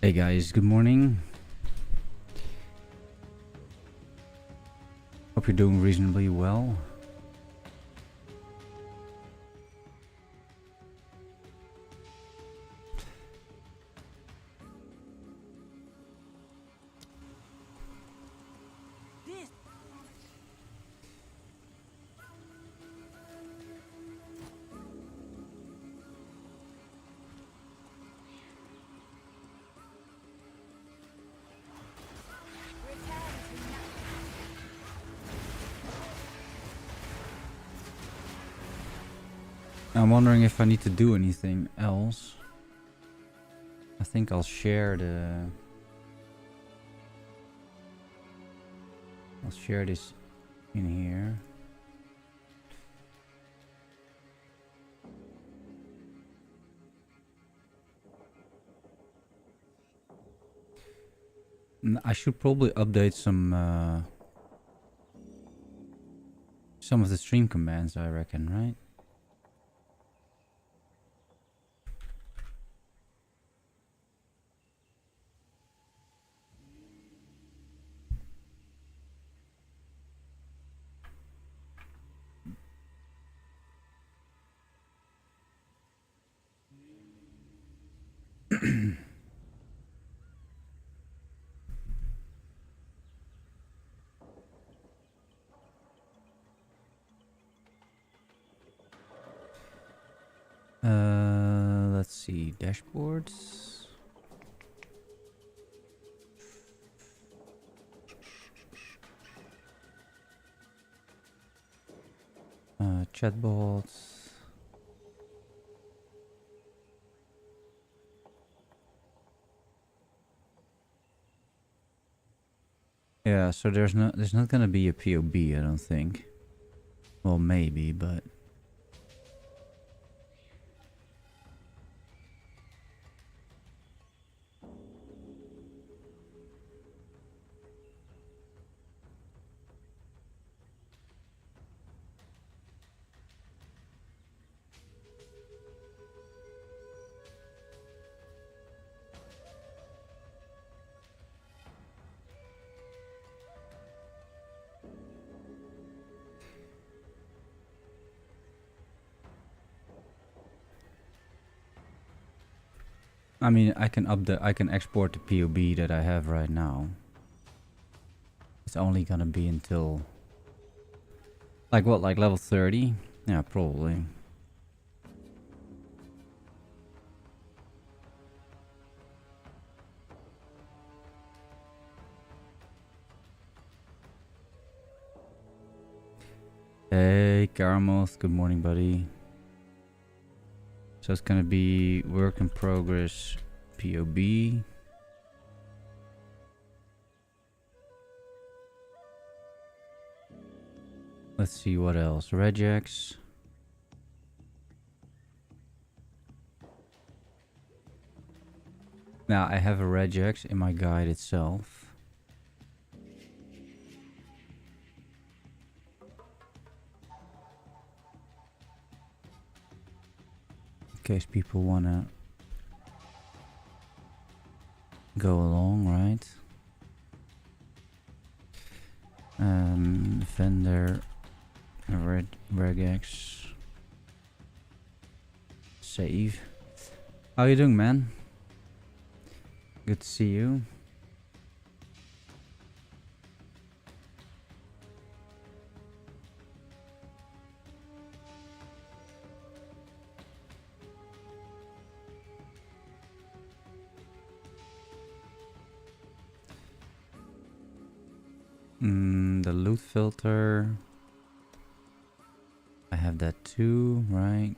Hey guys, good morning. Hope you're doing reasonably well. I'm wondering if I need to do anything else. I think I'll share this in here. I should probably update some of the stream commands, I reckon, right? Let's see, dashboards. Chatbots. Yeah, so there's not gonna be a POB, I don't think. Well, maybe, but I mean, I can export the POB that I have right now. It's only gonna be until like what, like level 30? Yeah, probably. Hey, Caramoth, good morning, buddy. So it's gonna be work in progress POB. Let's see what else. Regex. Now I have a regex in my guide itself. In case people wanna go along, right? Vendor regex. Save. How you doing, man? Good to see you. The loot filter. I have that too, right?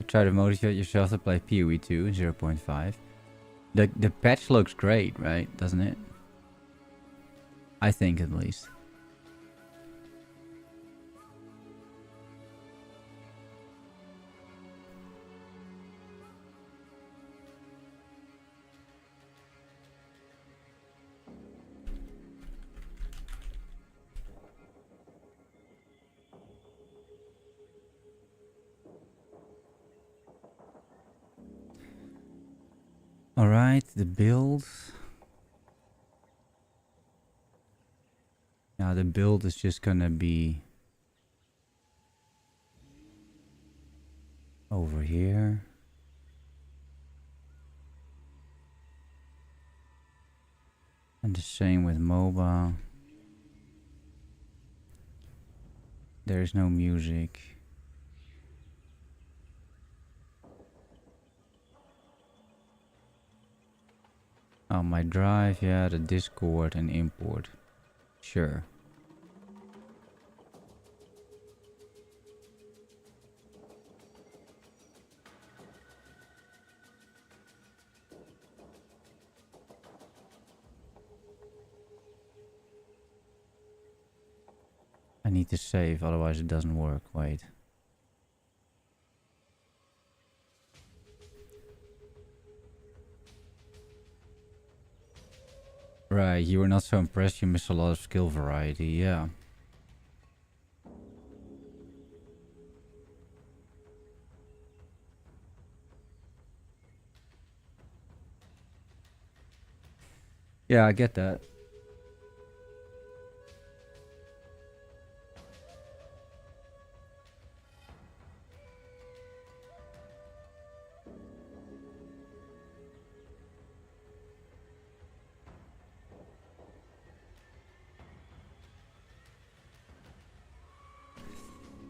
Try to motivate yourself to play PoE 2 0.5. The patch looks great, right? Doesn't it? I think, at least. Alright, the build. Yeah, the build is just gonna be over here. And the same with mobile. There is no music. Oh, my drive, yeah, the Discord and import. Sure. I need to save, otherwise it doesn't work. Wait. Right, you were not so impressed, you missed a lot of skill variety, yeah. Yeah, I get that.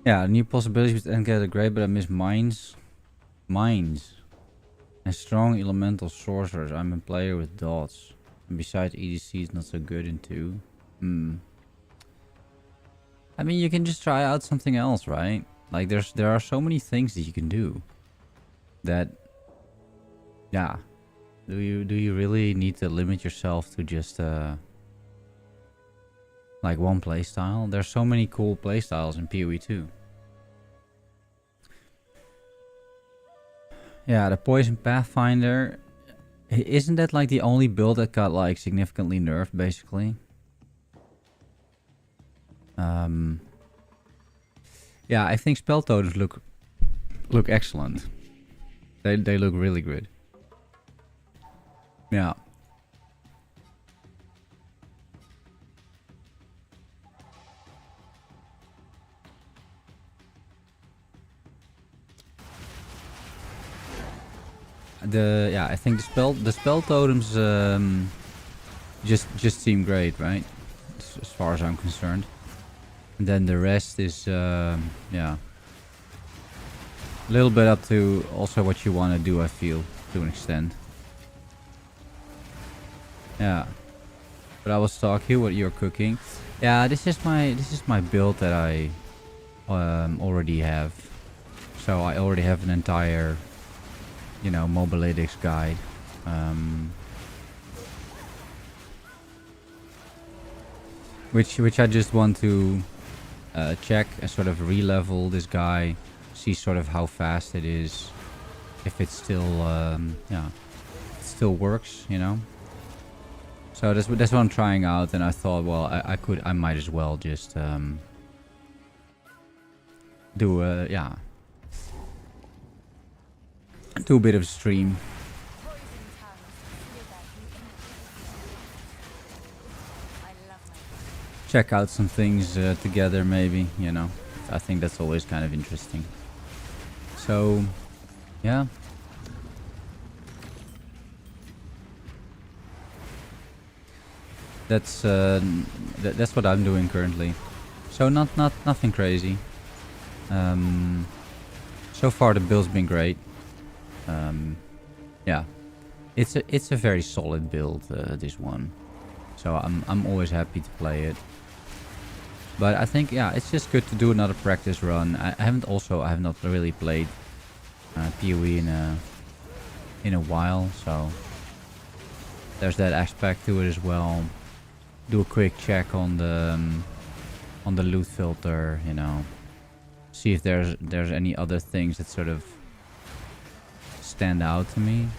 Yeah, new possibilities with Endgate are great, but I miss mines. Mines. And strong elemental sorcerers. I'm a player with dots. And besides, EDC is not so good in 2. I mean, you can just try out something else, right? Like, there are so many things that you can do. That, yeah. Do you really need to limit yourself to just like one playstyle? There's so many cool playstyles in PoE 2. Yeah, the Poison Pathfinder. Isn't that like the only build that got like significantly nerfed, basically? Yeah, I think spell totems look excellent. They look really good. Yeah. I think the spell totems just seem great, right? As far as I'm concerned. And then the rest is yeah, a little bit up to also what you want to do. I feel to an extent. Yeah. But I was talking what you're cooking. Yeah, this is my build that I already have. So I already have an entire, you know, mobalytics guide. Which I just want to check and sort of re-level this guy, see sort of how fast it is, if it still yeah, it still works, you know. So that's what I'm trying out, and I thought, well, I might as well just do a do a bit of a stream. Check out some things together, maybe, you know. I think that's always kind of interesting. So, yeah. That's what I'm doing currently. So nothing crazy. So far the build's been great. Yeah, it's a very solid build, this one. So I'm always happy to play it. But I think, yeah, it's just good to do another practice run. I have not really played PoE in a while, so there's that aspect to it as well. Do a quick check on the loot filter, you know. See if there's any other things that sort of stand out to me.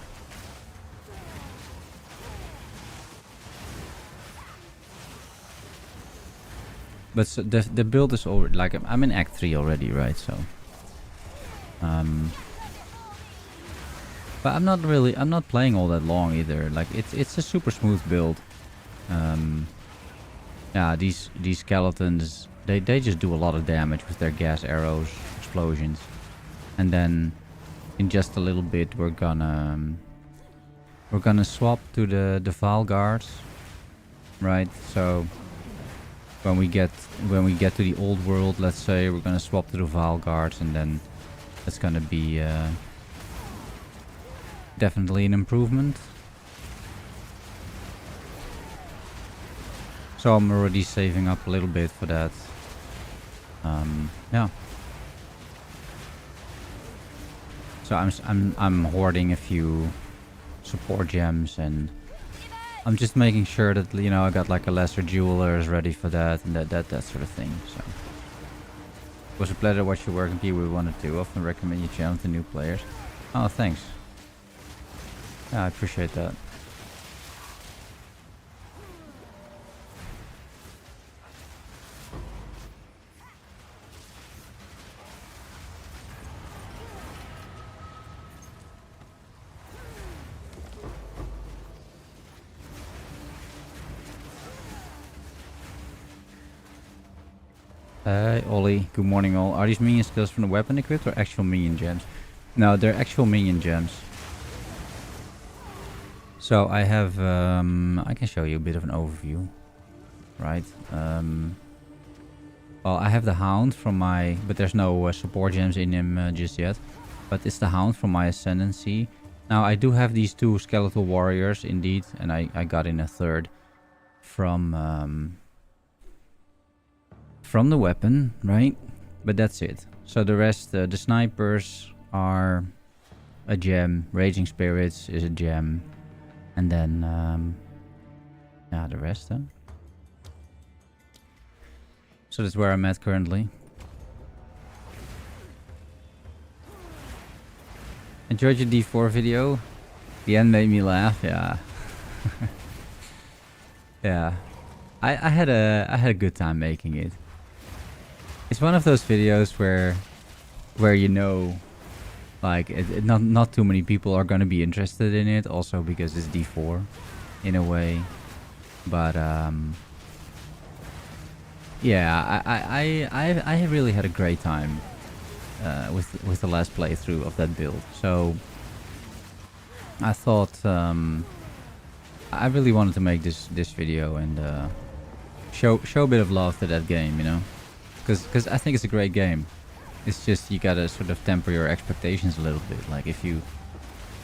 But so the build is already, like, I'm in Act 3 already, right? So, But I'm not playing all that long either. Like it's a super smooth build. Um, yeah, these skeletons, they just do a lot of damage with their gas arrows, explosions. And then in just a little bit we're gonna swap to the Val guards. Right? So when we get to the old world, let's say, we're gonna swap to the Val guards, and then that's gonna be definitely an improvement. So I'm already saving up a little bit for that. Yeah. So I'm hoarding a few support gems, and I'm just making sure that, you know, I got like a lesser jewelers ready for that, and that sort of thing. So it was a pleasure to watch you work in PoE 1 and 2. Often recommend your channel to new players. Oh, thanks. Yeah, I appreciate that. Hey, Ollie. Good morning, all. Are these minion skills from the weapon equipped or actual minion gems? No, they're actual minion gems. So I have, I can show you a bit of an overview, right? Well, I have the Hound from my, but there's no support gems in him just yet. But it's the Hound from my Ascendancy. Now, I do have these two Skeletal Warriors, indeed, and I got in a third from the weapon, right? But that's it. So the rest, the snipers are a gem. Raging Spirits is a gem. And then, yeah, the rest, huh? So that's where I'm at currently. Enjoyed your D4 video? The end made me laugh, yeah. Yeah. I had a good time making it. It's one of those videos where you know, like, not too many people are gonna be interested in it, also because it's D4 in a way. But yeah, I really had a great time with the last playthrough of that build. So I thought I really wanted to make this video and show a bit of love to that game, you know, because I think it's a great game. It's just you gotta sort of temper your expectations a little bit. Like if you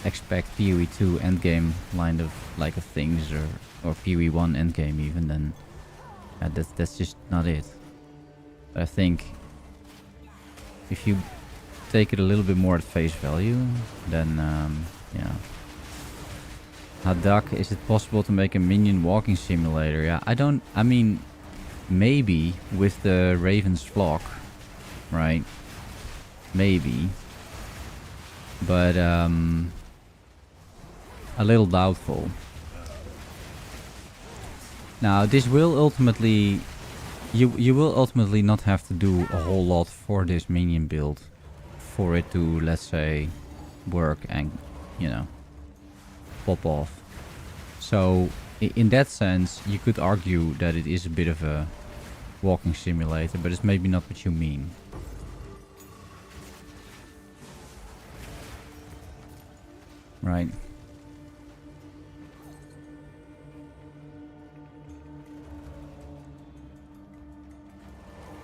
expect PoE 2 endgame line of like of things, or PoE 1 endgame even, then that's just not it. But I think if you take it a little bit more at face value, then yeah. Hadak, is it possible to make a minion walking simulator? Yeah, I mean, maybe with the Raven's Flock, right? Maybe. But a little doubtful. Now, this will ultimately... You will ultimately not have to do a whole lot for this minion build for it to, let's say, work and, you know, pop off. So, in that sense, you could argue that it is a bit of a walking simulator, but it's maybe not what you mean. Right.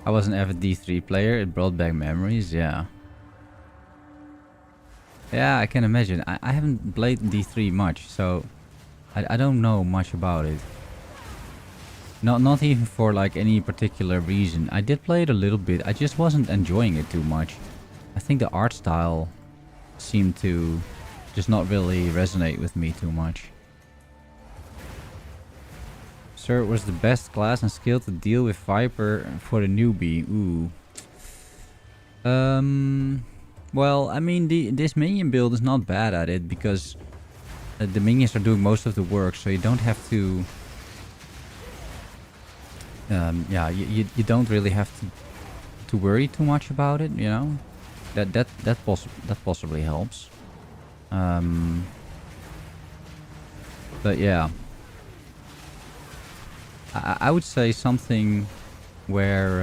I was an avid D3 player. It brought back memories, yeah. Yeah, I can imagine. I haven't played D3 much, so I don't know much about it. Not even for like any particular reason. I did play it a little bit. I just wasn't enjoying it too much. I think the art style seemed to just not really resonate with me too much. Sir, was the best class and skill to deal with Viper for the newbie. Ooh. Well, I mean, this minion build is not bad at it because the minions are doing most of the work, so you don't have to... yeah, you don't really have to worry too much about it, you know? That possibly helps. But yeah, I would say something where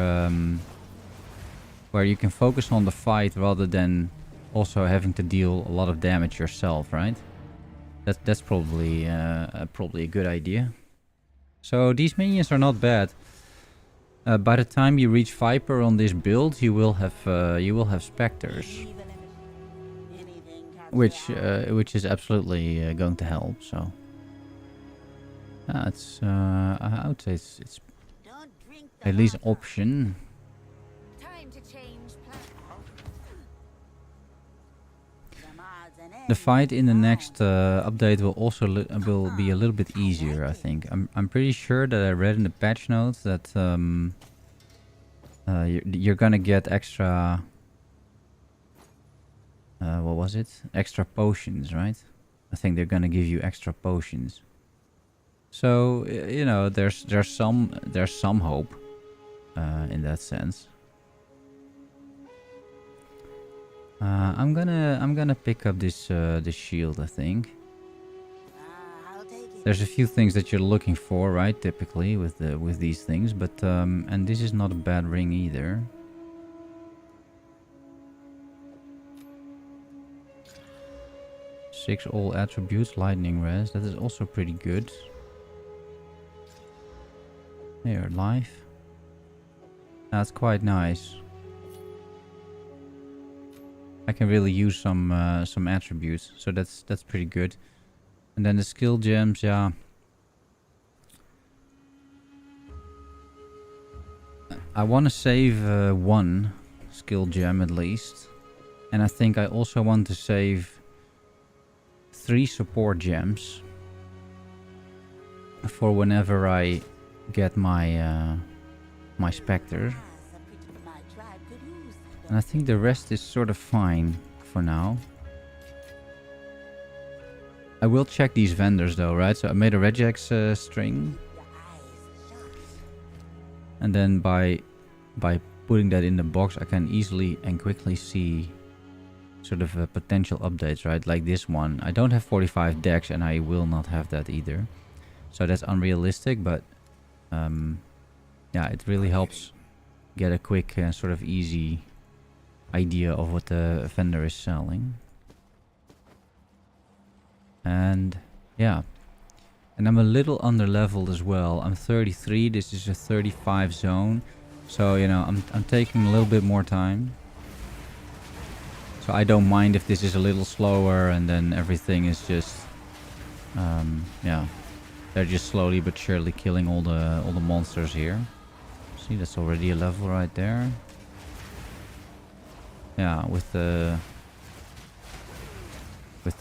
you can focus on the fight rather than also having to deal a lot of damage yourself, right? That's probably probably a good idea. So these minions are not bad. By the time you reach Viper on this build, you will have specters, which is absolutely going to help. So it's I would say it's at least an option. The fight in the next update will also will be a little bit easier, I think. I'm pretty sure that I read in the patch notes that you're gonna get extra. What was it? Extra potions, right? I think they're gonna give you extra potions. So you know, there's some hope in that sense. I'm gonna pick up this this shield, I think. There's a few things that you're looking for, right? Typically with these things, but and this is not a bad ring either. Six all attributes, lightning res. That is also pretty good. Here, life. That's quite nice. I can really use some attributes, so that's pretty good. And then the skill gems, yeah. I want to save one skill gem at least, and I think I also want to save 3 support gems for whenever I get my my specter. And I think the rest is sort of fine for now. I will check these vendors though, right? So I made a regex string. And then by putting that in the box, I can easily and quickly see sort of potential updates, right? Like this one. I don't have 45 decks and I will not have that either. So that's unrealistic, but yeah, it really helps get a quick sort of easy idea of what the vendor is selling. And yeah, and I'm a little under leveled as well. I'm 33. This is a 35 zone, so you know I'm taking a little bit more time. So I don't mind if this is a little slower, and then everything is just yeah, they're just slowly but surely killing all the monsters here. See, that's already a level right there. Yeah, with the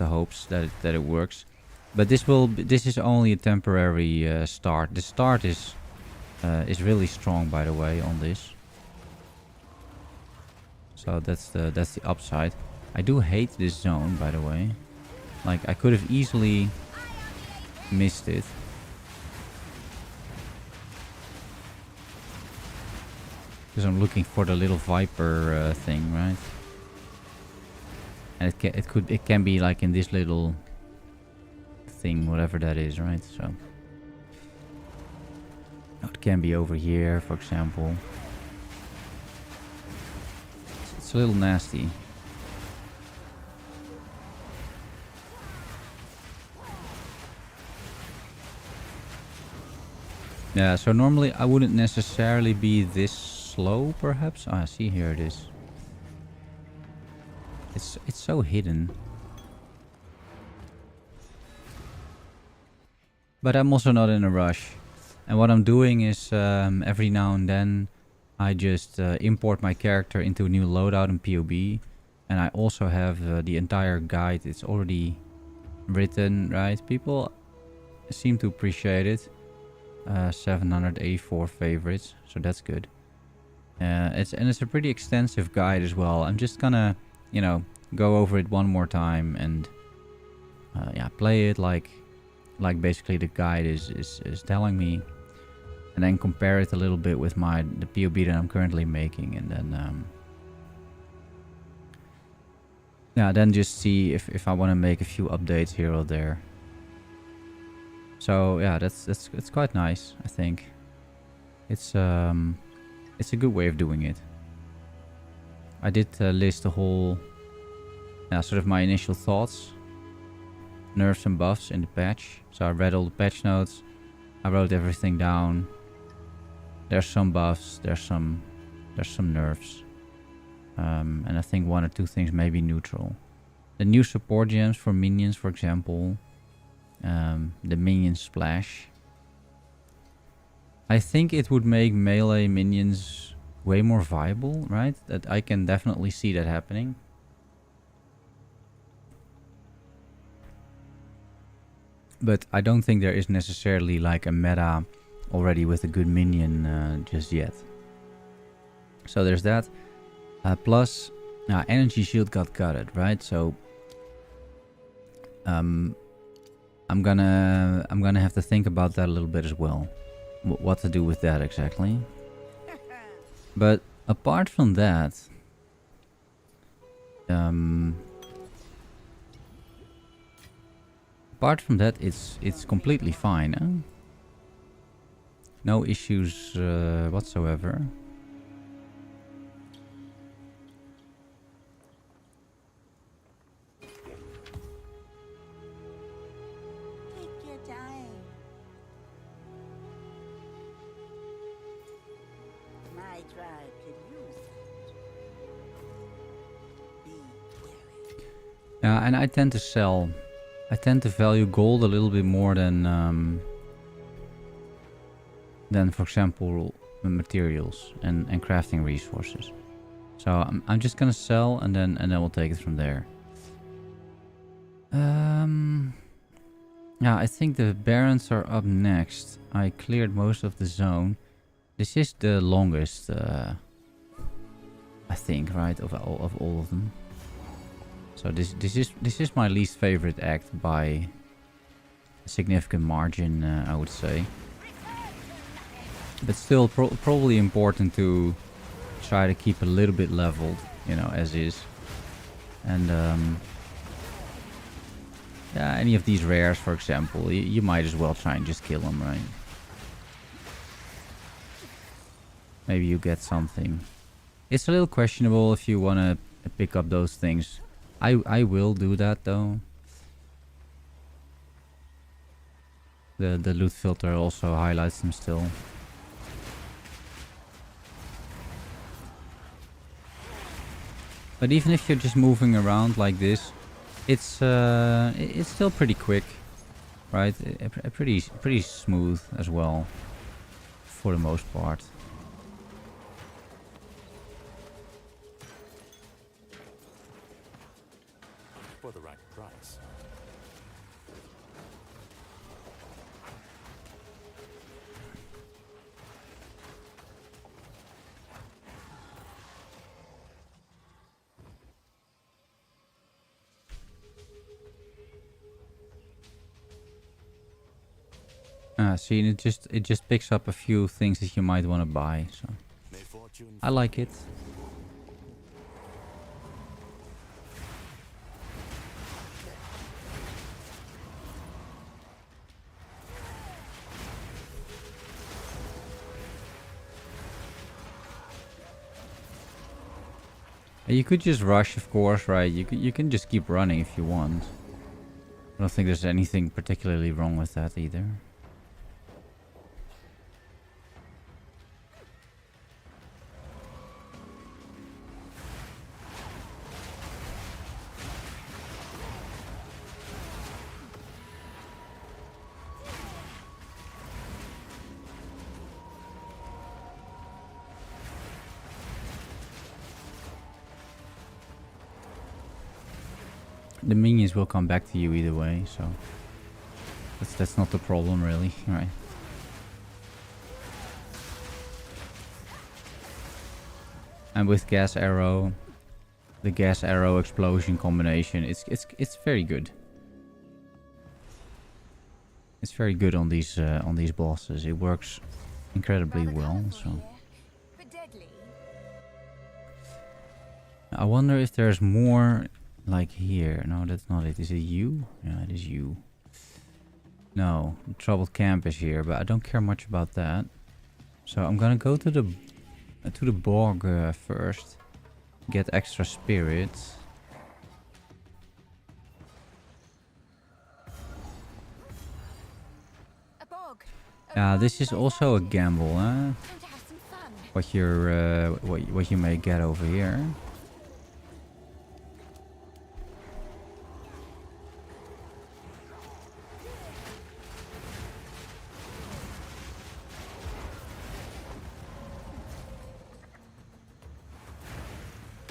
hopes that it works, but this is only a temporary start. The start is really strong, by the way, on this. So that's the upside. I do hate this zone, by the way. Like I could have easily missed it. Because I'm looking for the little Viper thing, right? And it can be like in this little thing, whatever that is, right? So it can be over here, for example. It's a little nasty. Yeah, so normally I wouldn't necessarily be this slow, perhaps. Ah, see, here it is. It's so hidden. But I'm also not in a rush. And what I'm doing is every now and then I just import my character into a new loadout in POB. And I also have the entire guide. It's already written, right? People seem to appreciate it. 784 favorites, so that's good. It's a pretty extensive guide as well. I'm just gonna, you know, go over it one more time and yeah, play it like basically the guide is telling me, and then compare it a little bit with the POB that I'm currently making, and then Yeah, then just see if I want to make a few updates here or there. So yeah, it's quite nice, I think. It's a good way of doing it. I did list the whole, sort of my initial thoughts, nerfs and buffs in the patch. So I read all the patch notes. I wrote everything down. There's some buffs. There's some nerfs. And I think one or two things may be neutral. The new support gems for minions, for example. The minion splash. I think it would make melee minions way more viable, right? That I can definitely see that happening. But I don't think there is necessarily like a meta already with a good minion just yet. So there's that. Plus, energy shield got gutted, right? So I'm gonna have to think about that a little bit as well. What to do with that exactly. But apart from that, it's completely fine. Huh? No issues whatsoever. Yeah, and I tend to sell. I tend to value gold a little bit more than for example, materials and crafting resources. So I'm just gonna sell and then we'll take it from there. Yeah, I think the Barons are up next. I cleared most of the zone. This is the longest, I think, right, of all of them. So this is my least favorite act by a significant margin, I would say. But still, probably important to try to keep a little bit leveled, you know, as is. And yeah, any of these rares, for example, you might as well try and just kill them, right? Maybe you get something. It's a little questionable if you want to pick up those things. I will do that though. The loot filter also highlights them still. But even if you're just moving around like this, it's still pretty quick, right? Pretty smooth as well, for the most part. For the right price. See, it just picks up a few things that you might want to buy. So I like it. You could just rush, of course, right? You can just keep running if you want. I don't think there's anything particularly wrong with that either. The minions will come back to you either way, so that's not the problem really, right? And with gas arrow, the gas arrow explosion combination, it's very good. It's very good on these bosses. It works incredibly well. So I wonder if there's more like here. No, that's not it. Is it you? Yeah, it is you. No, the troubled camp is here, but I don't care much about that. So I'm gonna go to the bog first. Get extra spirits. A bog. Yeah, this is also a gamble, huh? Time to have some fun. What you may get over here.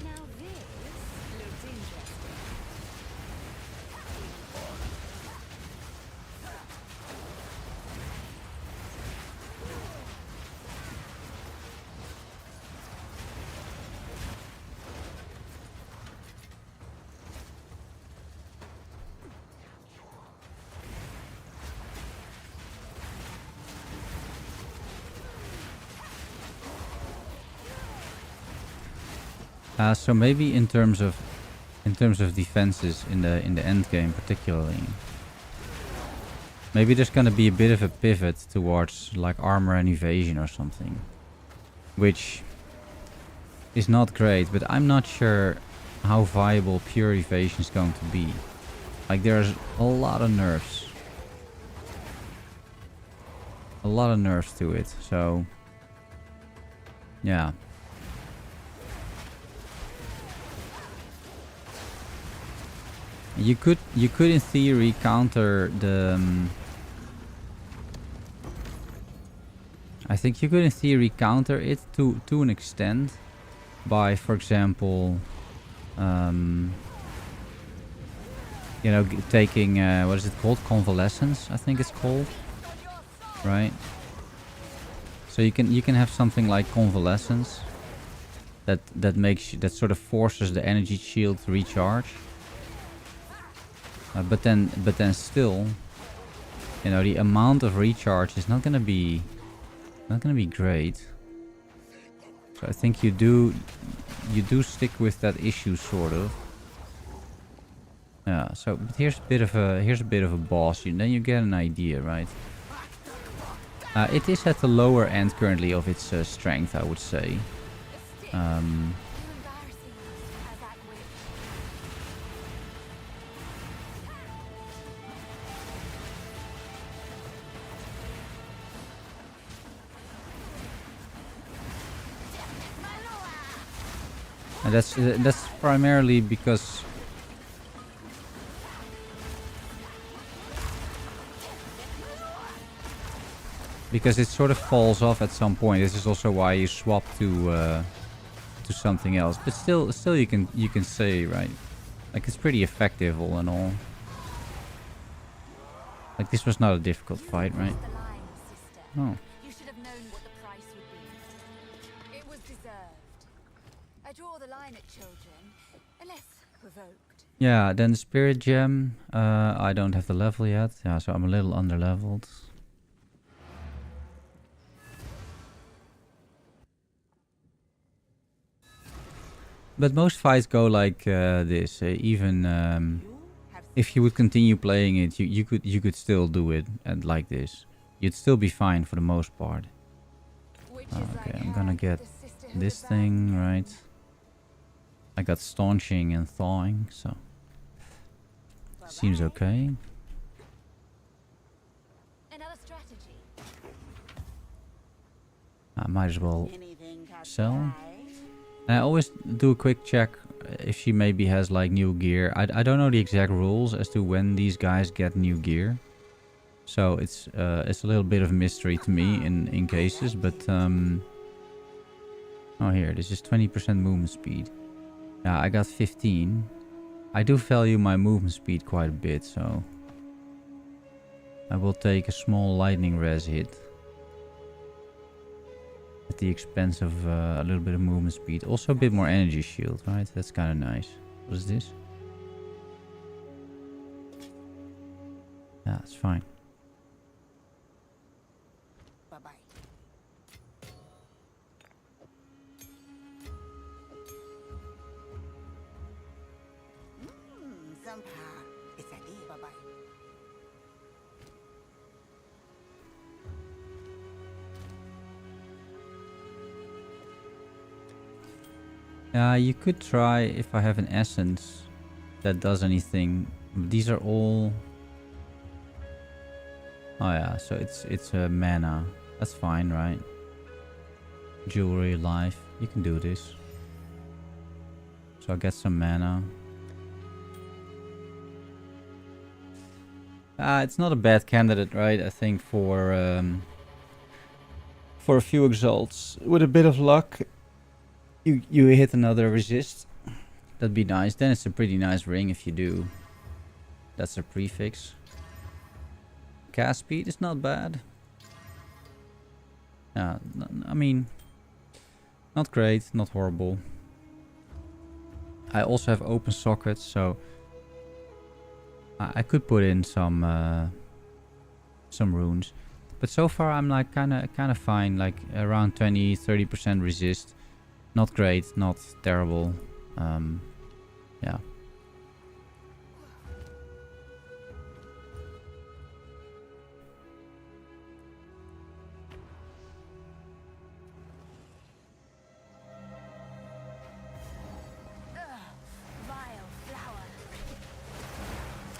Now this looks interesting. So maybe in terms of defenses in the end game particularly, maybe there's gonna be a bit of a pivot towards like armor and evasion or something, which is not great. But I'm not sure how viable pure evasion is going to be. Like there's a lot of nerfs, to it. So yeah. You could in theory counter the I think you could in theory counter it to an extent by, for example, you know, taking what is it called, convalescence, I think it's called, right? So you can have something like convalescence that makes that sort of forces the energy shield to recharge. But then still, you know, the amount of recharge is not gonna be great. So I think you do stick with that issue sort of. Yeah. So but here's a bit of a boss. Then you get an idea, right? It is at the lower end currently of its strength, I would say. And that's primarily because it sort of falls off at some point. This is also why you swap to something else. But still you can say, right, like it's pretty effective all in all. Like this was not a difficult fight, right? Oh. You should have known what the price would be. It was deserved. I draw the line at children, unless provoked. Yeah, then the spirit gem. I don't have the level yet. Yeah, so I'm a little under-leveled. But most fights go like this. Even if you would continue playing it, you could still do it and like this. You'd still be fine for the most part. Okay, I'm gonna get this thing right. I got staunching and thawing, so seems okay. Another strategy. I might as well sell. I always do a quick check if she maybe has like new gear. I don't know the exact rules as to when these guys get new gear, so it's a little bit of mystery to me in cases. But oh, here, this is 20% movement speed. Yeah, I got 15. I do value my movement speed quite a bit, so I will take a small lightning res hit at the expense of a little bit of movement speed. Also a bit more energy shield, right? That's kind of nice. What is this? Yeah, it's fine. Bye-bye. You could try if I have an essence that does anything. These are all... Oh yeah, so it's a mana. That's fine, right? Jewelry, life. You can do this. So I'll get some mana. It's not a bad candidate, right? I think for a few exalts. With a bit of luck, you hit another resist. That'd be nice. Then it's a pretty nice ring if you do. That's a prefix. Cast speed is not bad. Yeah, I mean, not great, not horrible. I also have open sockets, so I could put in some runes. But so far I'm like kind of fine, like around 20-30% resist. Not great, not terrible. Yeah.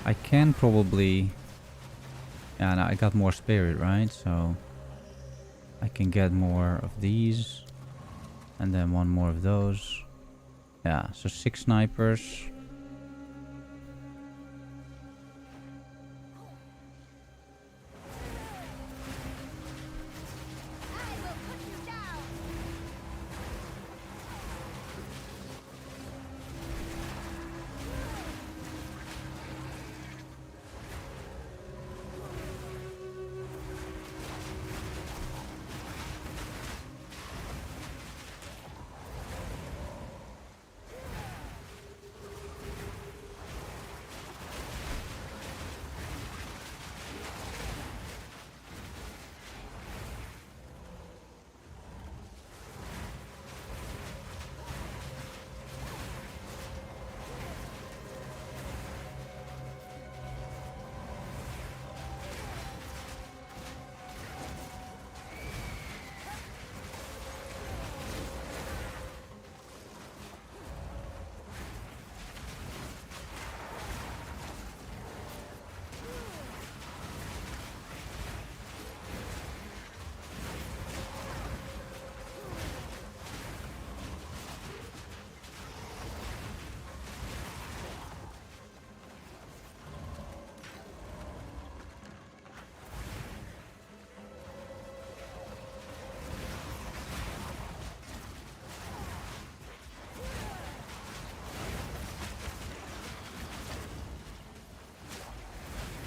I can probably... Yeah, no, I got more spirit, right? So I can get more of these. And then one more of those. Yeah, so 6 snipers.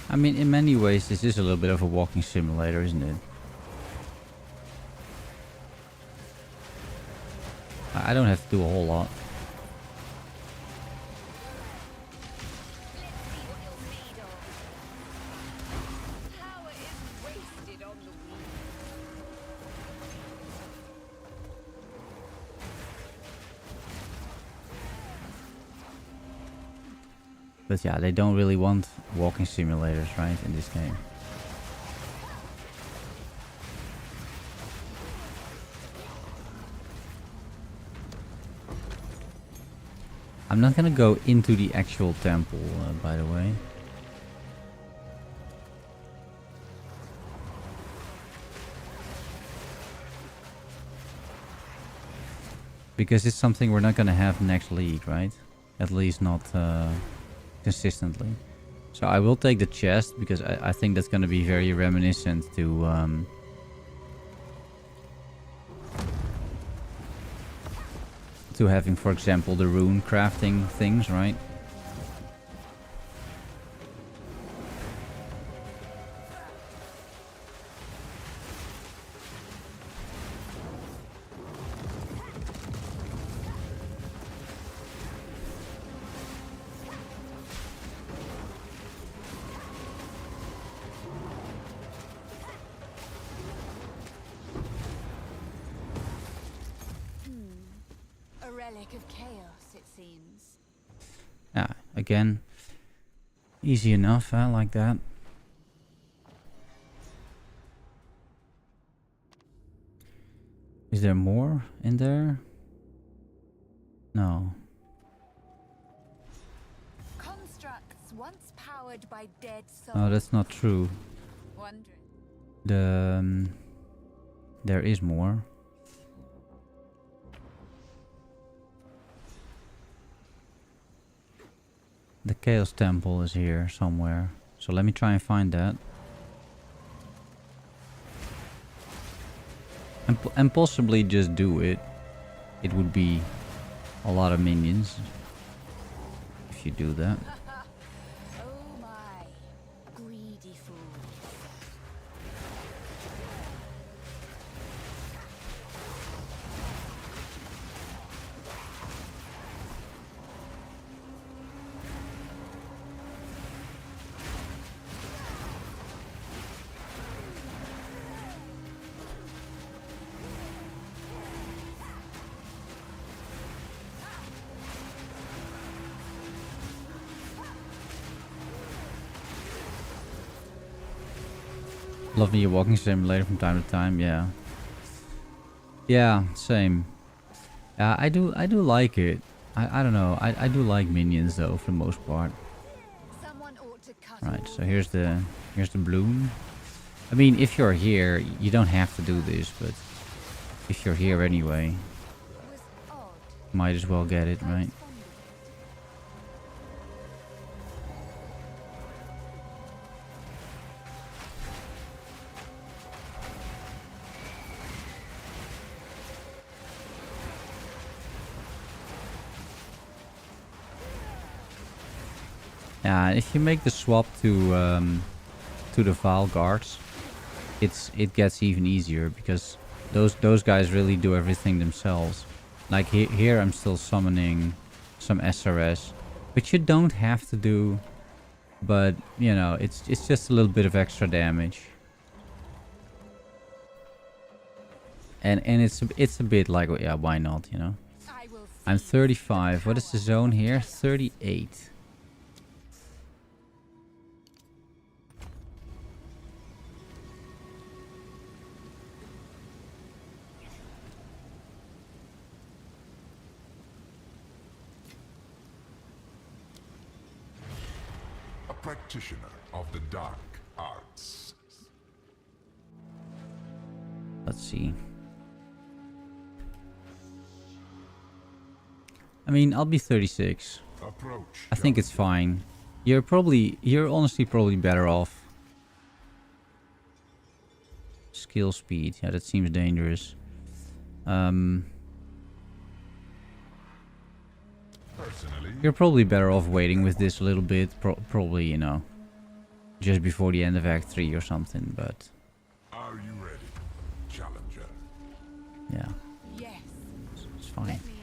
I mean, in many ways, this is a little bit of a walking simulator, isn't it? I don't have to do a whole lot. But yeah, they don't really want walking simulators, right, in this game. I'm not gonna go into the actual temple, by the way. Because it's something we're not gonna have next league, right? At least not consistently. So I will take the chest because I think that's gonna be very reminiscent to having, for example, the rune crafting things, right? A relic of chaos, it seems. Yeah, again, Easy enough, I like that. Is there more in there? No. Constructs once powered by dead souls. Oh, that's not true. Wondering. There is more. The Chaos Temple is here somewhere. So let me try and find that. And possibly just do it. It would be a lot of minions if you do that. Oh my, greedy fools. Lovely a walking simulator from time to time, yeah. Yeah, same. I do like it. I don't know. I do like minions though for the most part. Someone ought to cut Right, so all here's the bloom. I mean, if you're here, you don't have to do this, but if you're here anyway, was odd. might as well get it, right? Yeah, if you make the swap to the Vile Guards, it gets even easier because those guys really do everything themselves. Like here I'm still summoning some SRS, which you don't have to do, but you know, it's just a little bit of extra damage. And it's a bit like, yeah, why not, you know? I will I'm seize 35. the What is the power zone of here? justice. 38. A practitioner of the dark arts. Let's see. I mean, I'll be 36. Approach. I think it's fine. You're honestly probably better off. Skill speed. Yeah, that seems dangerous. Personally, You're probably better off waiting with this a little bit. Probably, you know, just before the end of Act 3 or something, but are you ready, challenger? yeah, Yes. it's fine. Let me in.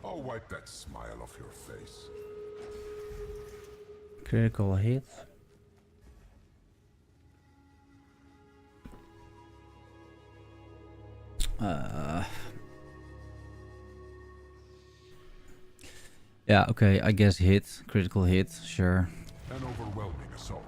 I'll wipe that smile off your face. Critical hit. Yeah, okay, I guess hit. Critical hit, sure. An overwhelming assault.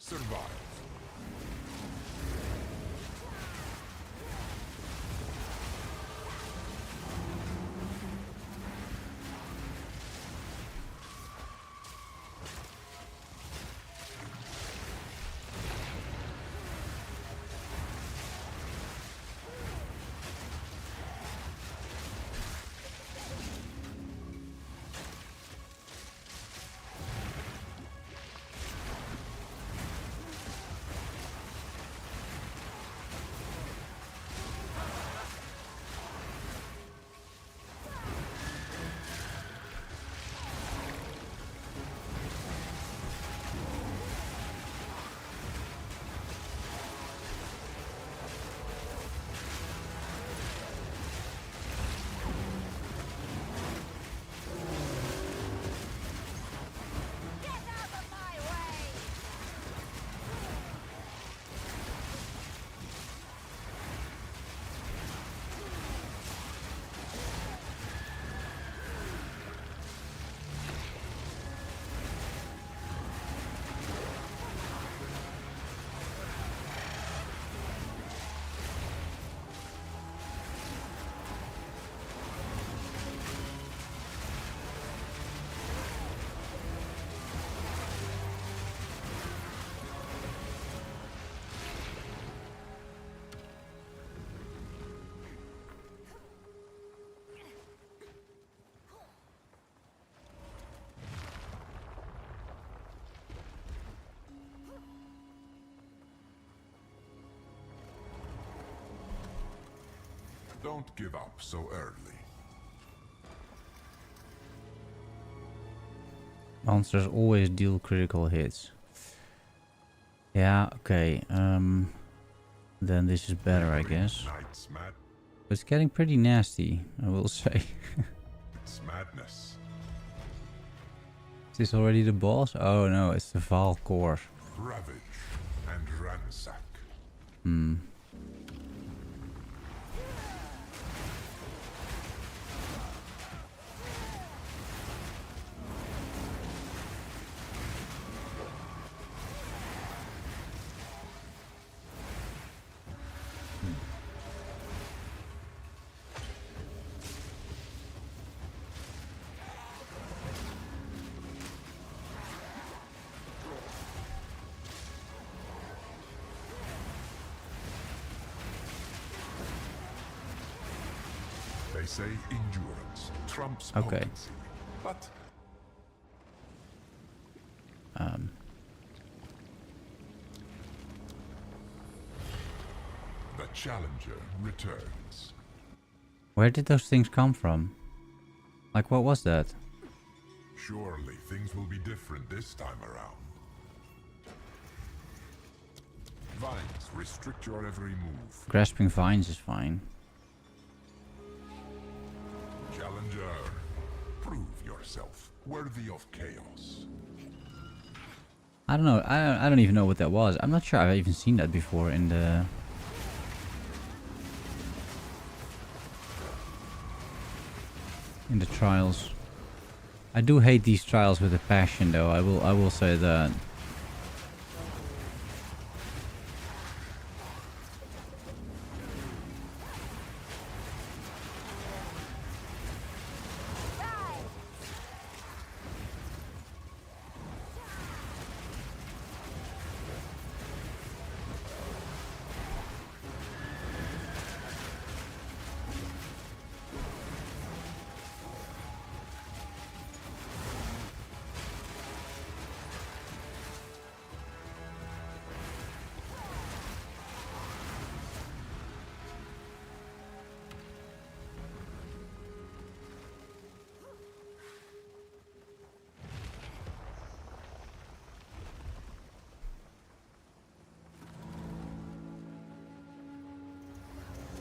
survive. Get out of my way! Don't give up so early. Monsters always deal critical hits. Yeah, okay. Then this is better, I guess. Night's mad. It's getting pretty nasty, I will say. It's madness. Is this already the boss? Oh no, it's the Val core. Ravage and ransack. Hmm. They say endurance trumps Okay. potency. But the challenger returns. Where did those things come from? Like, what was that? Surely things will be different this time around. Vines restrict your every move. Grasping vines is fine. Challenger, prove yourself worthy of chaos. I don't know. I don't even know what that was. I'm not sure I've even seen that before in the... in the trials. I do hate these trials with a passion, though. I will say that.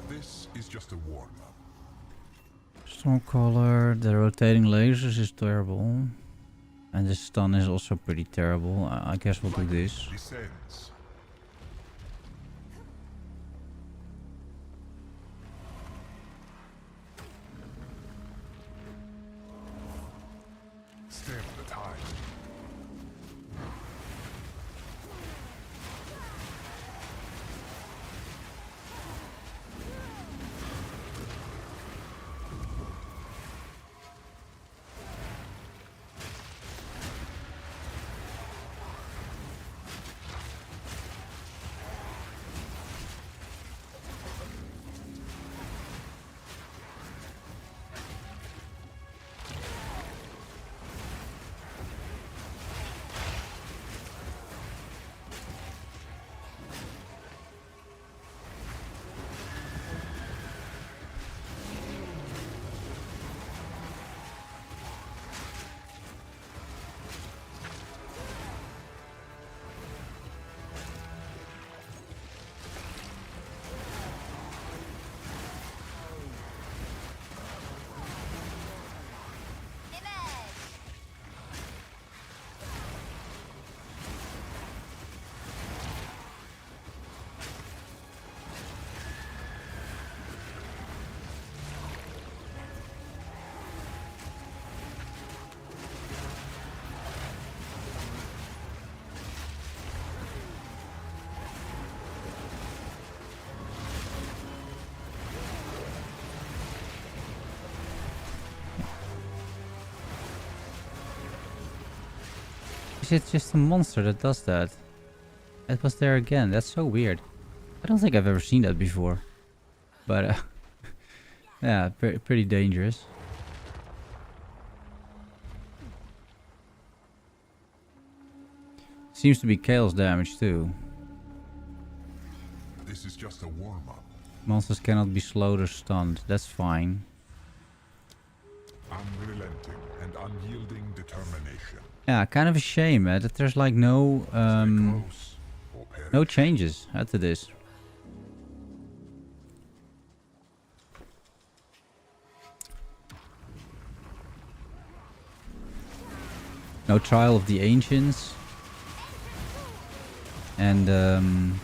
This is just a warm-up. Stormcaller, the rotating lasers is terrible. And the stun is also pretty terrible. I guess we'll do this. Descends. Stem the tide. Is it just a monster that does that? It was there again. That's so weird. I don't think I've ever seen that before. But yeah, pretty dangerous. Seems to be chaos damage too. This is just a warm-up. Monsters cannot be slowed or stunned. That's fine. Unrelenting and unyielding determination. Yeah, kind of a shame that there's like no Stay close or perish. no changes to this. No trial of the ancients. And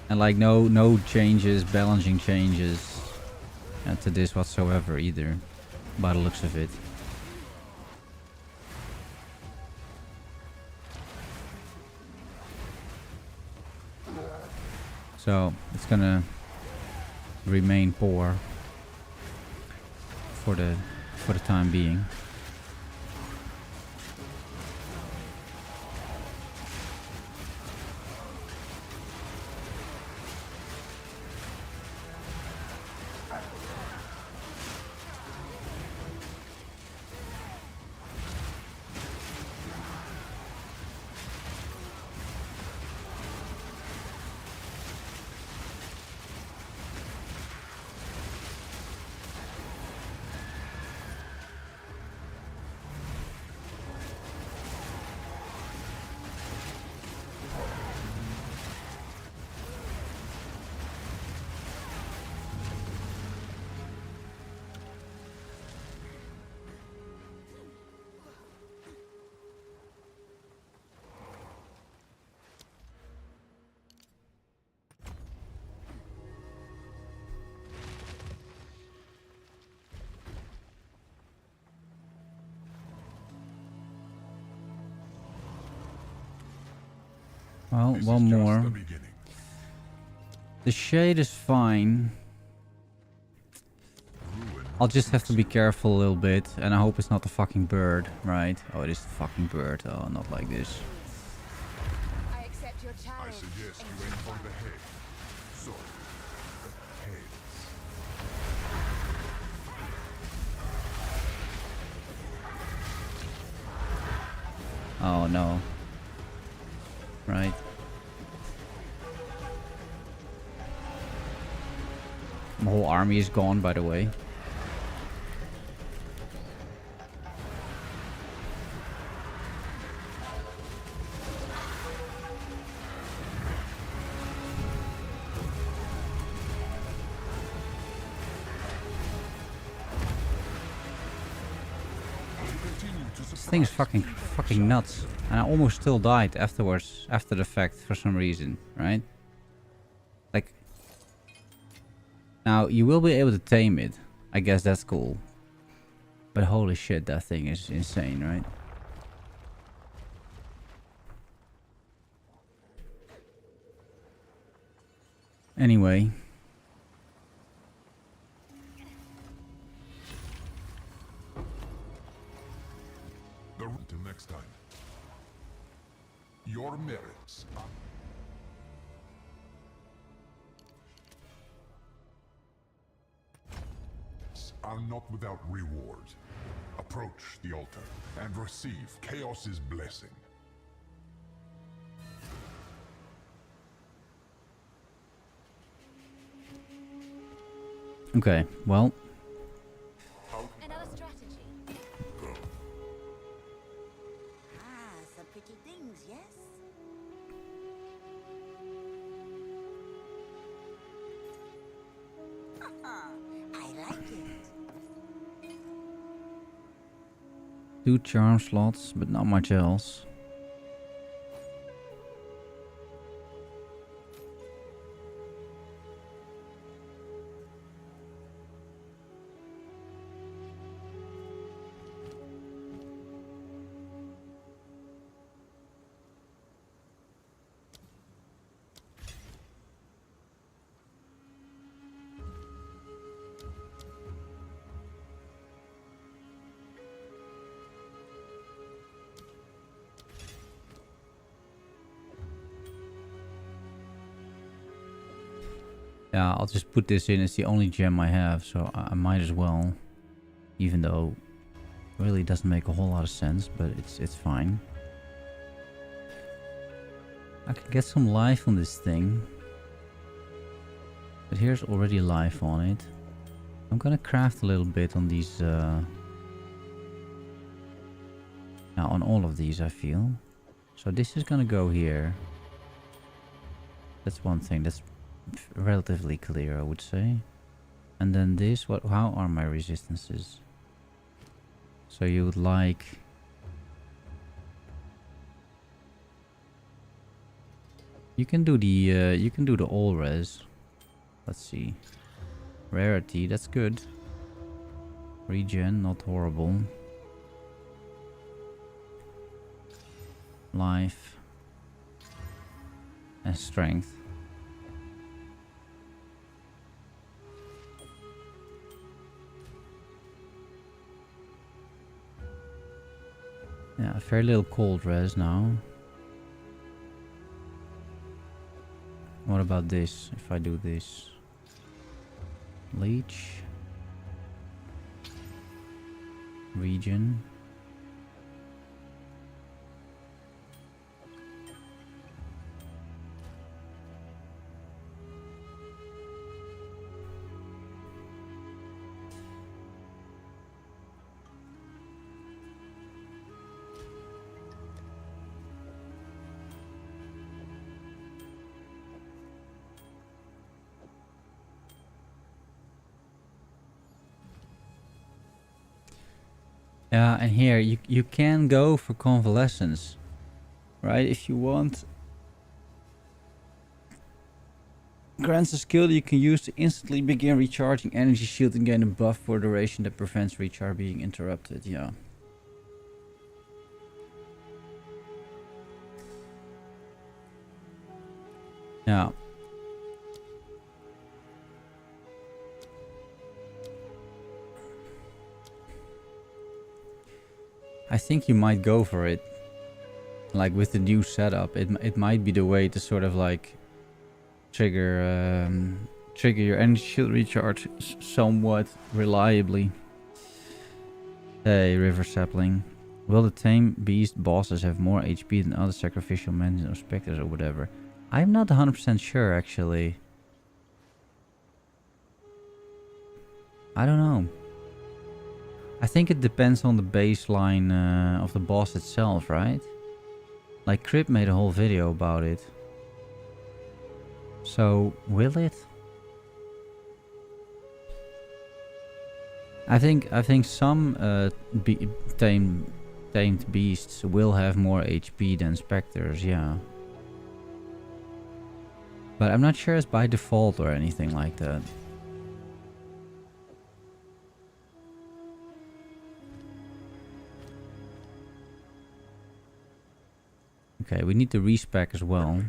like no changes, balancing changes to this whatsoever either, by the looks of it. So it's gonna remain poor for the time being. Well, This one is just more. the beginning. The shade is fine. Ruin I'll just have to be careful a little bit, and I hope it's not the fucking bird, right? Oh, it is the fucking bird. Oh, not like this. I accept your I challenge. suggest you aim for the head. So, heads. Oh no. Right. My whole army is gone, by the way. Continue to This thing is fucking nuts. And I almost still died afterwards, after the fact, for some reason, right? Like, now you will be able to tame it. I guess that's cool. But holy shit, that thing is insane, right? Anyway. Until next time. Your merits are not without reward. Approach the altar and receive Chaos's blessing. Okay, well. Another strategy. Ah, some pretty things, yes? I like it. 2 charm slots, but not much else. Yeah, I'll just put this in. It's the only gem I have, so I might as well. Even though it really doesn't make a whole lot of sense, but it's fine. I can get some life on this thing. But here's already life on it. I'm gonna craft a little bit on these... now on all of these, I feel. So this is gonna go here. That's one thing. That's relatively clear, I would say. And then this, how are my resistances? So you would like... You can do the all res. Let's see. Rarity, that's good. Regen, not horrible. Life. And strength. Yeah, very little cold res now. What about this, if I do this? Leech. Regen. Yeah, and here you can go for convalescence, right? If you want. Grants a skill you can use to instantly begin recharging energy shield and gain a buff for a duration that prevents recharge being interrupted. Yeah. Yeah. I think you might go for it. Like with the new setup, it might be the way to sort of like trigger your energy shield recharge somewhat reliably. Hey, River Sapling. Will the tame beast bosses have more HP than other sacrificial men or specters or whatever? I'm not 100% sure actually. I don't know. I think it depends on the baseline of the boss itself, right? Like Crip made a whole video about it. So, will it? I think some tamed beasts will have more HP than specters, yeah. But I'm not sure it's by default or anything like that. Okay, we need to respec as well.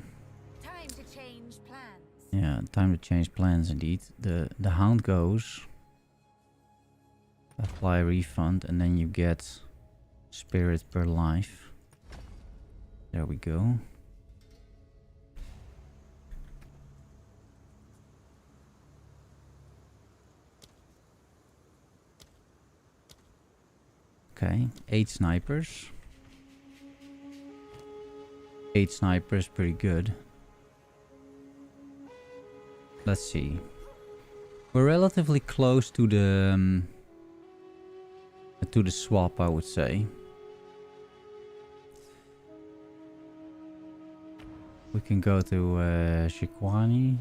Time to change plans. Yeah, time to change plans indeed. The hound goes. Apply refund and then you get spirit per life. There we go. Okay, 8 snipers. 8 snipers, pretty good. Let's see. We're relatively close to the swap, I would say. We can go to Shikwani.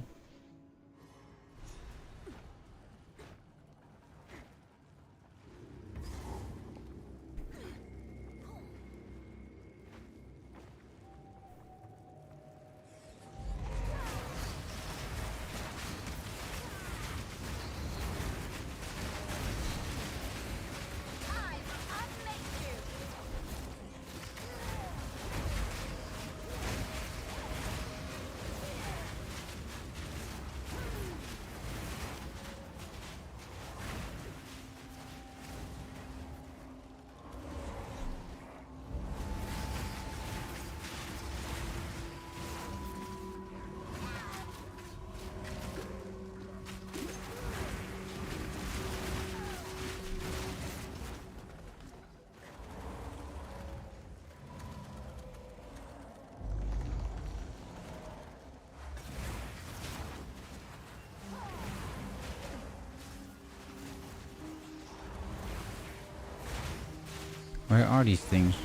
Where are these things?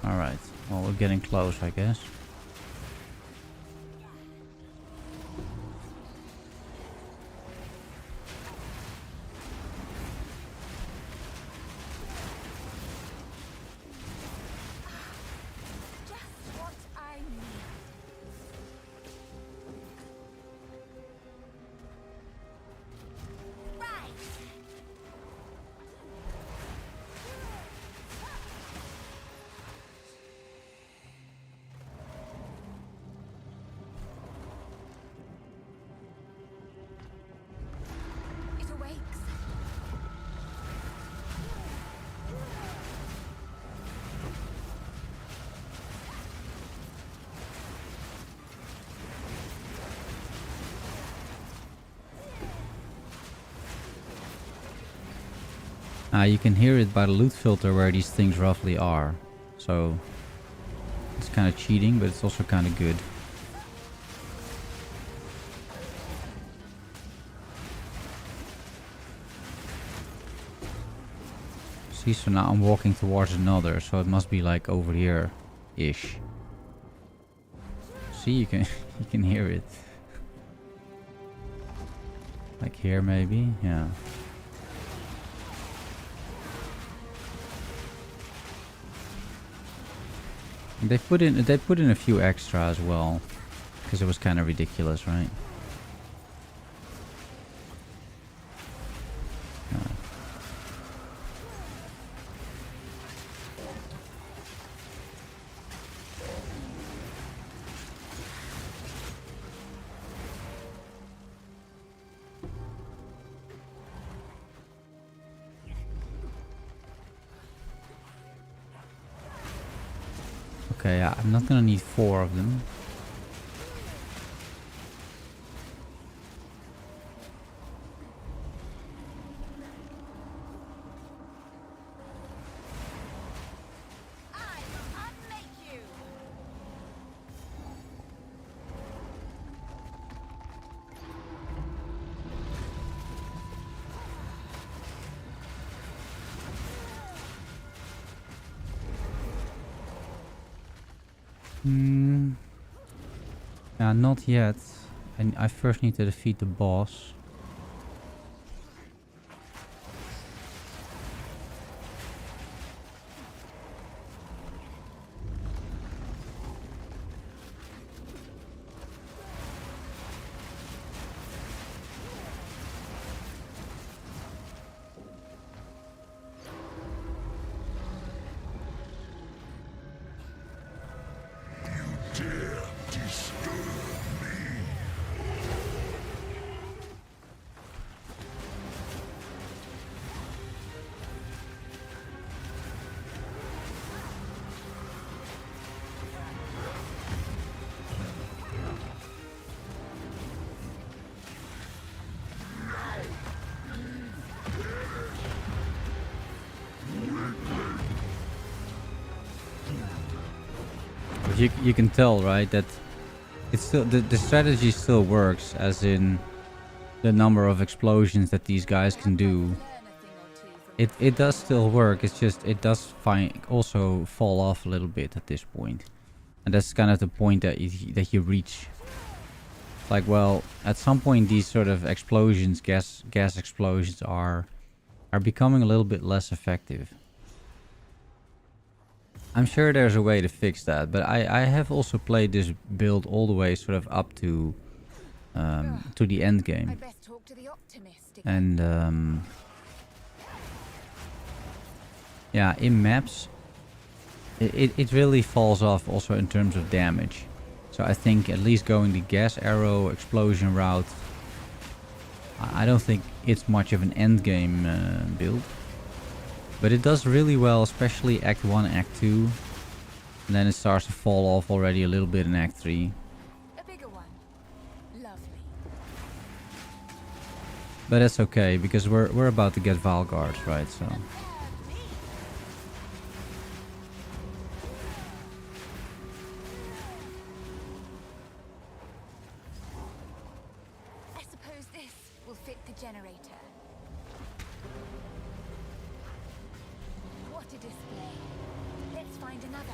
Alright, well, we're getting close, I guess. Just what I need. Right. It awakes. You can hear it by the loot filter where these things roughly are. So it's kind of cheating, but it's also kind of good. See, so now I'm walking towards another, so it must be like over here-ish. See, you can you can hear it. Like here maybe, yeah. They put in a few extra as well, because it was kind of ridiculous, right? Okay, yeah, I'm not gonna need 4 of them. I will unmake you. Yeah, not yet. And I first need to defeat the boss. You can tell, right, that it's still the strategy still works, as in the number of explosions that these guys can do. Learn a thing or two from It does still work. It's just it does also fall off a little bit at this point, and that's kind of the point that you reach. Like, well, at some point these sort of explosions, gas explosions are becoming a little bit less effective. I'm sure there's a way to fix that, but I have also played this build all the way sort of up to the end game, I'd best talk to the optimist again. and yeah, in maps it really falls off also in terms of damage. So I think at least going the gas arrow explosion route, I don't think it's much of an end game build. But it does really well, especially Act 1, Act 2. And then it starts to fall off already a little bit in Act 3. A bigger one. Lovely. But that's okay, because we're about to get Valguards, right? So I suppose this will fit the generator. What a display. Let's find another.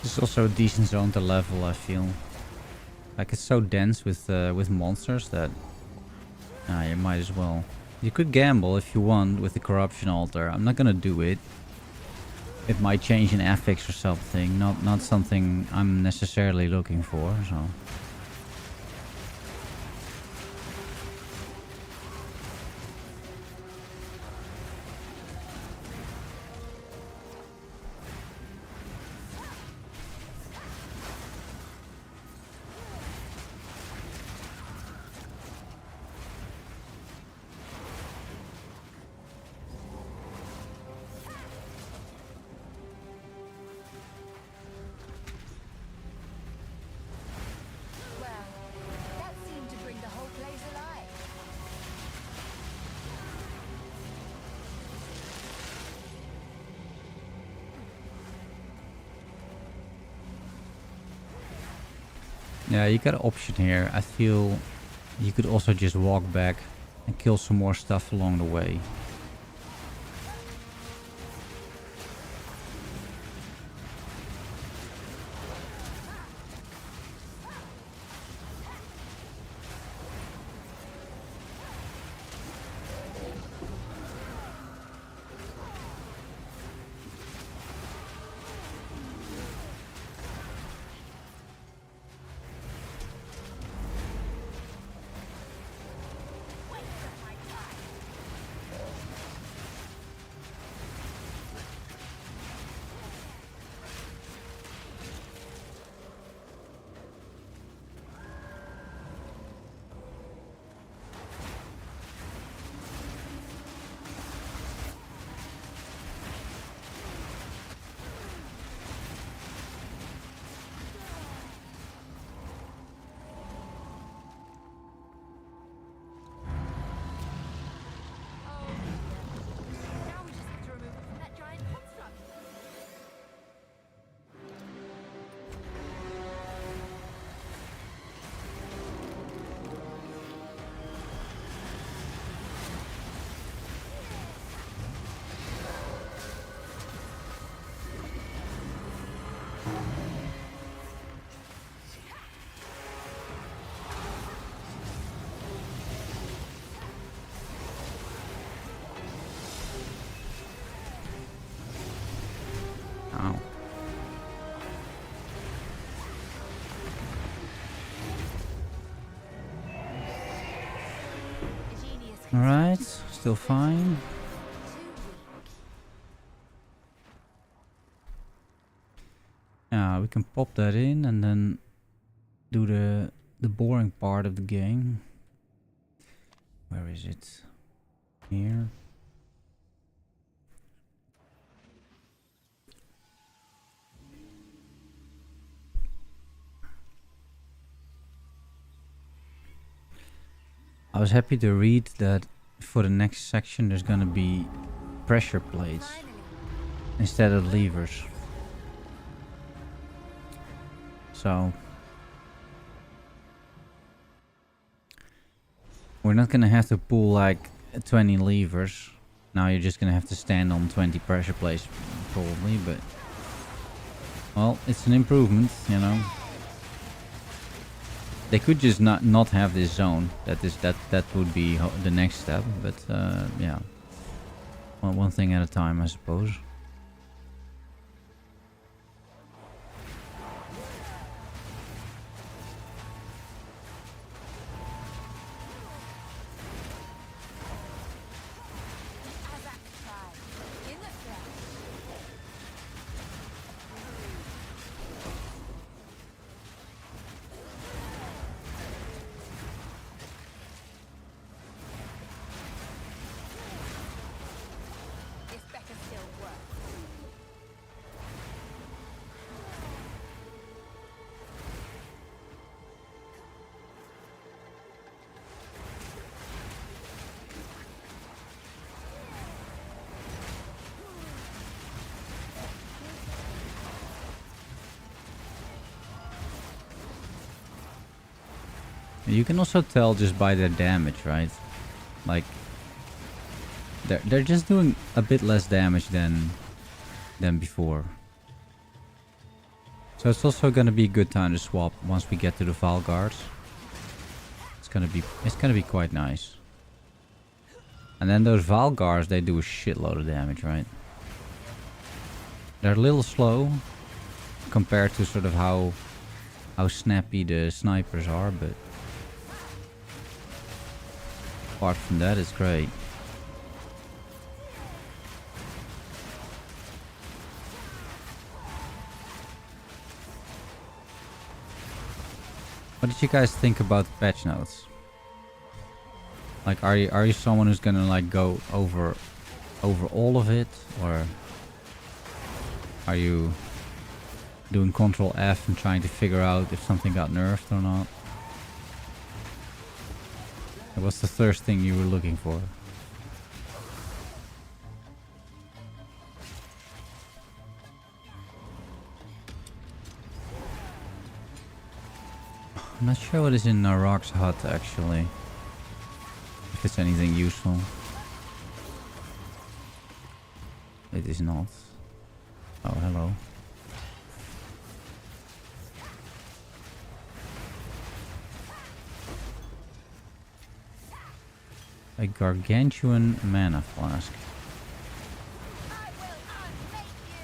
This is also a decent zone to level, I feel. Like it's so dense with monsters that you might as well. You could gamble if you want with the corruption altar. I'm not gonna do it. It might change an affix or something. Not something I'm necessarily looking for. So. Yeah, you got an option here. I feel you could also just walk back and kill some more stuff along the way. Alright, still fine. Yeah, we can pop that in and then do the boring part of the game. Where is it? Here. I was happy to read that for the next section there's gonna be pressure plates instead of levers. So we're not gonna have to pull like 20 levers. Now you're just gonna have to stand on 20 pressure plates probably, but well, it's an improvement, you know. They could just not have this zone. That would be the next step. But yeah, well, one thing at a time, I suppose. Azak tribe. In the flesh. This better still work. You can also tell just by their damage, right? Like they're just doing a bit less damage than before. So it's also gonna be a good time to swap once we get to the Valguards. It's gonna be quite nice. And then those Valguards, they do a shitload of damage, right? They're a little slow compared to sort of how snappy the snipers are, but apart from that, it's great. What did you guys think about the patch notes? Like, are you someone who's gonna like go over all of it, or are you doing Control F and trying to figure out if something got nerfed or not? And what's the first thing you were looking for? I'm not sure what is in Narok's hut actually. If it's anything useful. It is not. Oh, hello. A gargantuan mana flask. I will unmake you.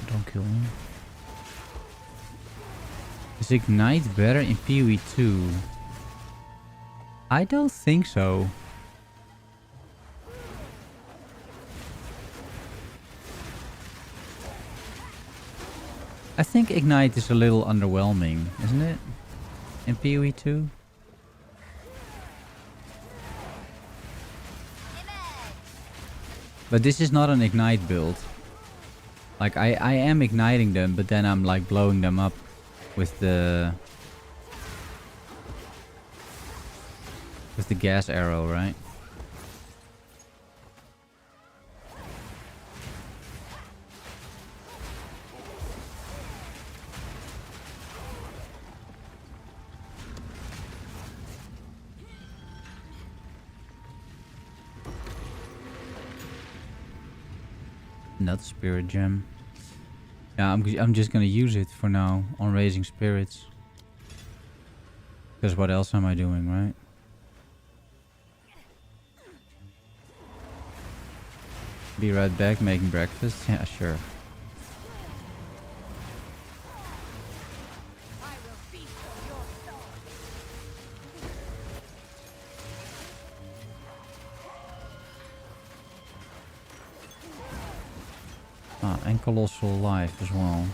Don't kill me. Is Ignite better in PoE 2? I don't think so. I think Ignite is a little underwhelming, isn't it? In PoE 2? But this is not an Ignite build. Like, I am igniting them, but then I'm like blowing them up with the gas arrow, right? Not spirit gem. Yeah, I'm just gonna use it for now on raising spirits. Because what else am I doing, right? Be right back making breakfast? Yeah, sure. I will feast on your soul. Ah, and Colossal Life as well.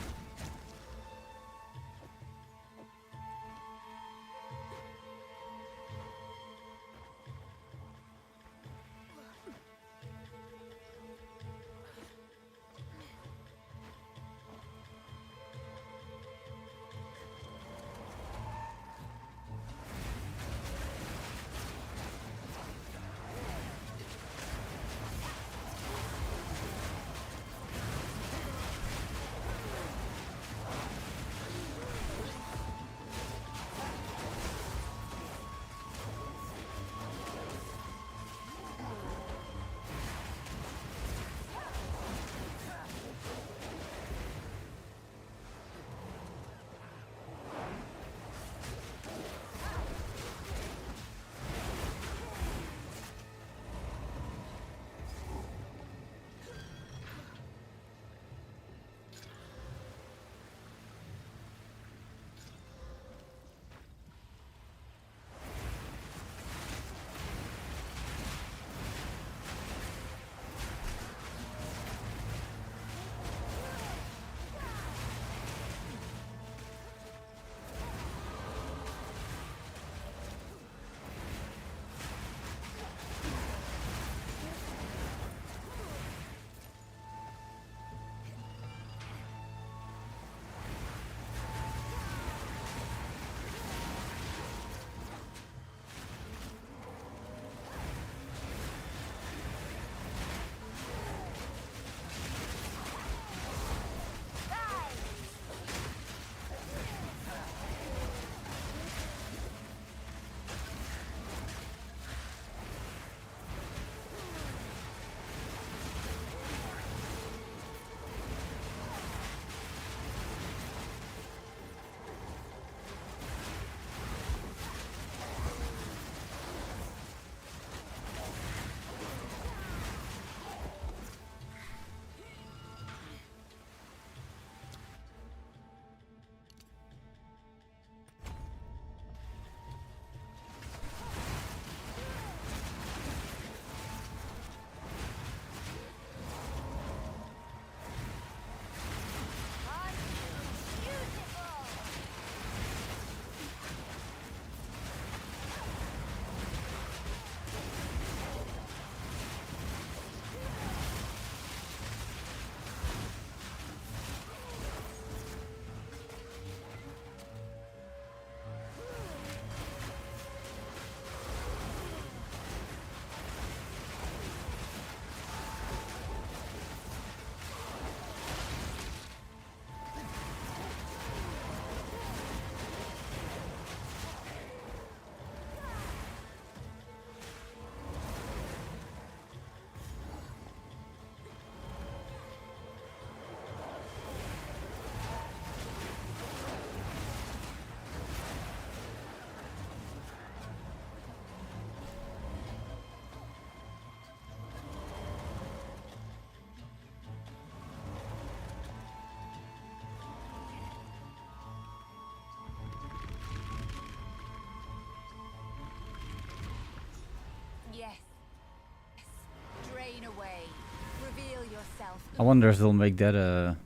yourself. I wonder if they'll make that a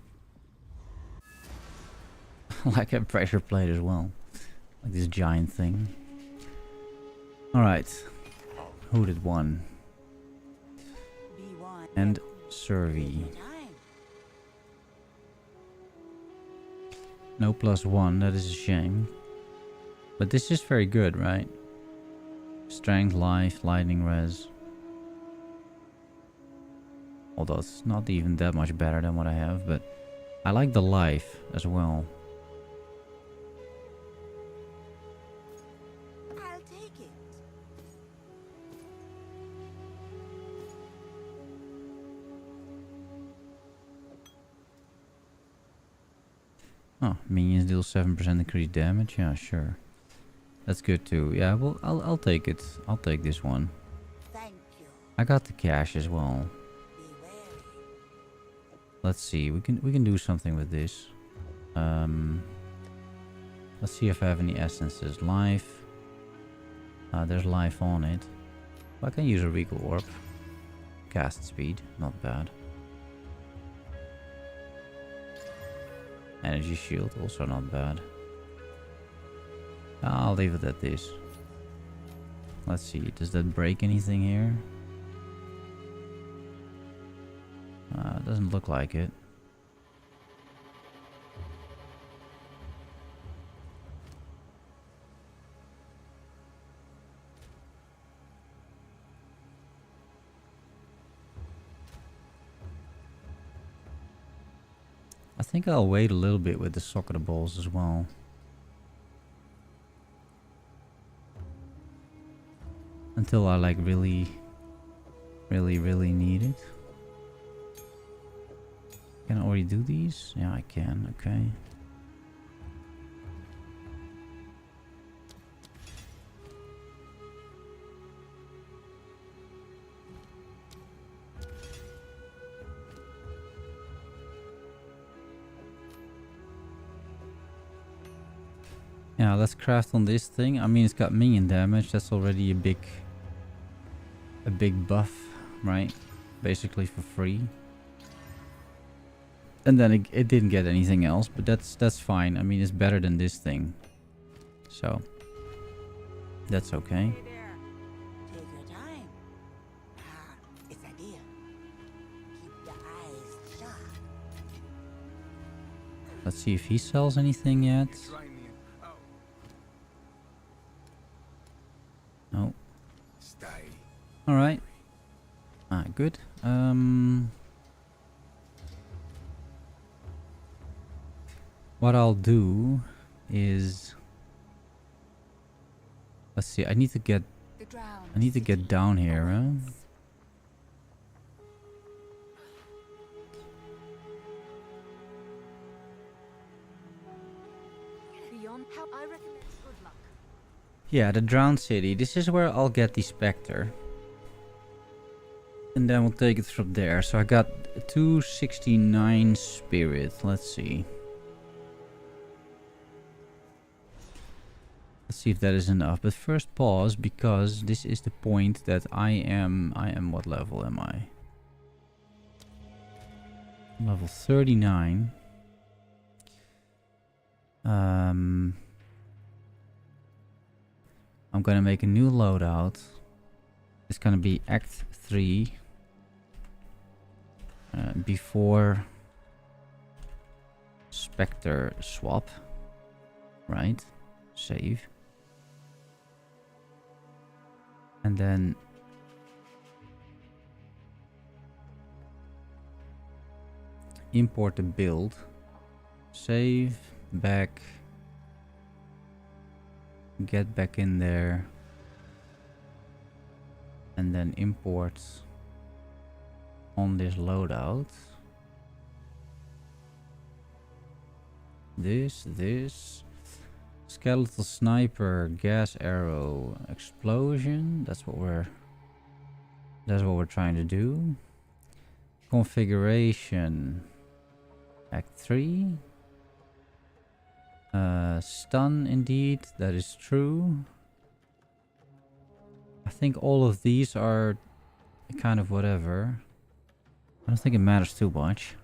like a pressure plate as well, like this giant thing. All right, who did one? B1. And Survey. Take your time. No +1. That is a shame. But this is very good, right? Strength, life, lightning res. Although it's not even that much better than what I have, but I like the life as well. I'll take it. Oh, minions deal 7% increased damage. Yeah, sure. That's good too. Yeah, well, I'll take it. I'll take this one. Thank you. I got the cash as well. Be wary. Let's see. We can do something with this. Let's see if I have any essences. Life. There's life on it. I can use a recall orb. Cast speed, not bad. Energy shield, also not bad. I'll leave it at this. Let's see, does that break anything here? Doesn't look like it. I think I'll wait a little bit with the soccer balls as well. Until I like really need it. Can I already do these? Yeah, I can. Okay. Yeah, let's craft on this thing. I mean, it's got minion damage. That's already a big buff, right? Basically for free. And then it didn't get anything else, but that's fine. I mean, it's better than this thing. So that's okay. Hey there. Take your time. Ah, it's a deal. Keep your eyes sharp. Let's see if he sells anything yet. No. Stay. All right. Good. What I'll do is, let's see. I need to get down here. Huh? Beyond how I recommend good luck. Yeah, the drowned city. This is where I'll get the specter. And then we'll take it from there. So I got 269 spirit. Let's see. Let's see if that is enough. But first pause, because this is the point that I am what level am I? Level 39. I'm gonna make a new loadout. It's gonna be Act 3. Before Spectre swap. Right? Save. And then import the build. Save. Back. Get back in there. And then import on this loadout. This. Skeletal sniper, gas arrow, explosion. That's what we're trying to do. Configuration. Act 3. Stun indeed, that is true. I think all of these are kind of whatever. I don't think it matters too much.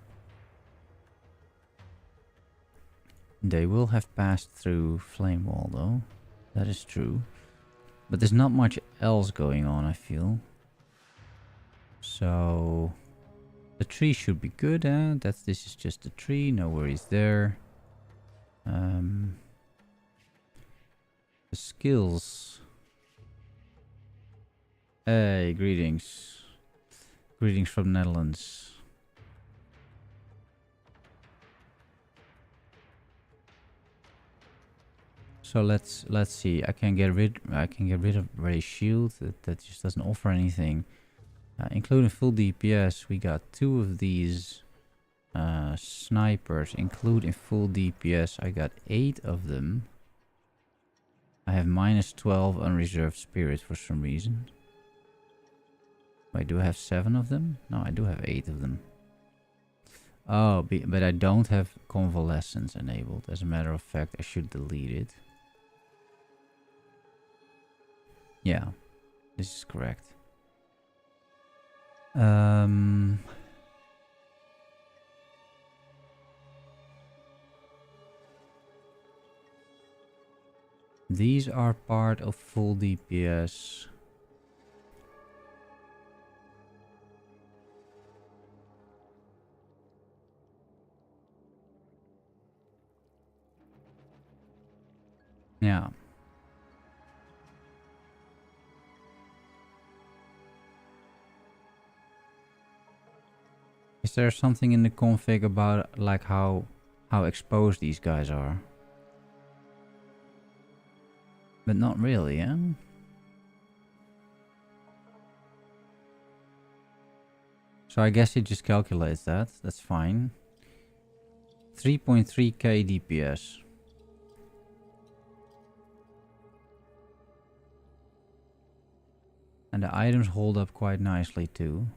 They will have passed through Flame Wall though. That is true. But there's not much else going on, I feel. So the tree should be good, eh? This is just a tree, no worries there. The skills. Hey, greetings. Greetings from Netherlands. So let's see. I can get rid of Ray Shield. That just doesn't offer anything. Including full DPS, we got 2 of these snipers. Including full DPS, I got 8 of them. I have -12 unreserved spirit for some reason. Wait, do I have 7 of them? No, I do have 8 of them. Oh, but I don't have convalescence enabled. As a matter of fact, I should delete it. Yeah, this is correct. These are part of full DPS. Yeah. Is there something in the config about like how exposed these guys are? But not really, yeah? So I guess it just calculates that. That's fine. 3.3k DPS. And the items hold up quite nicely too.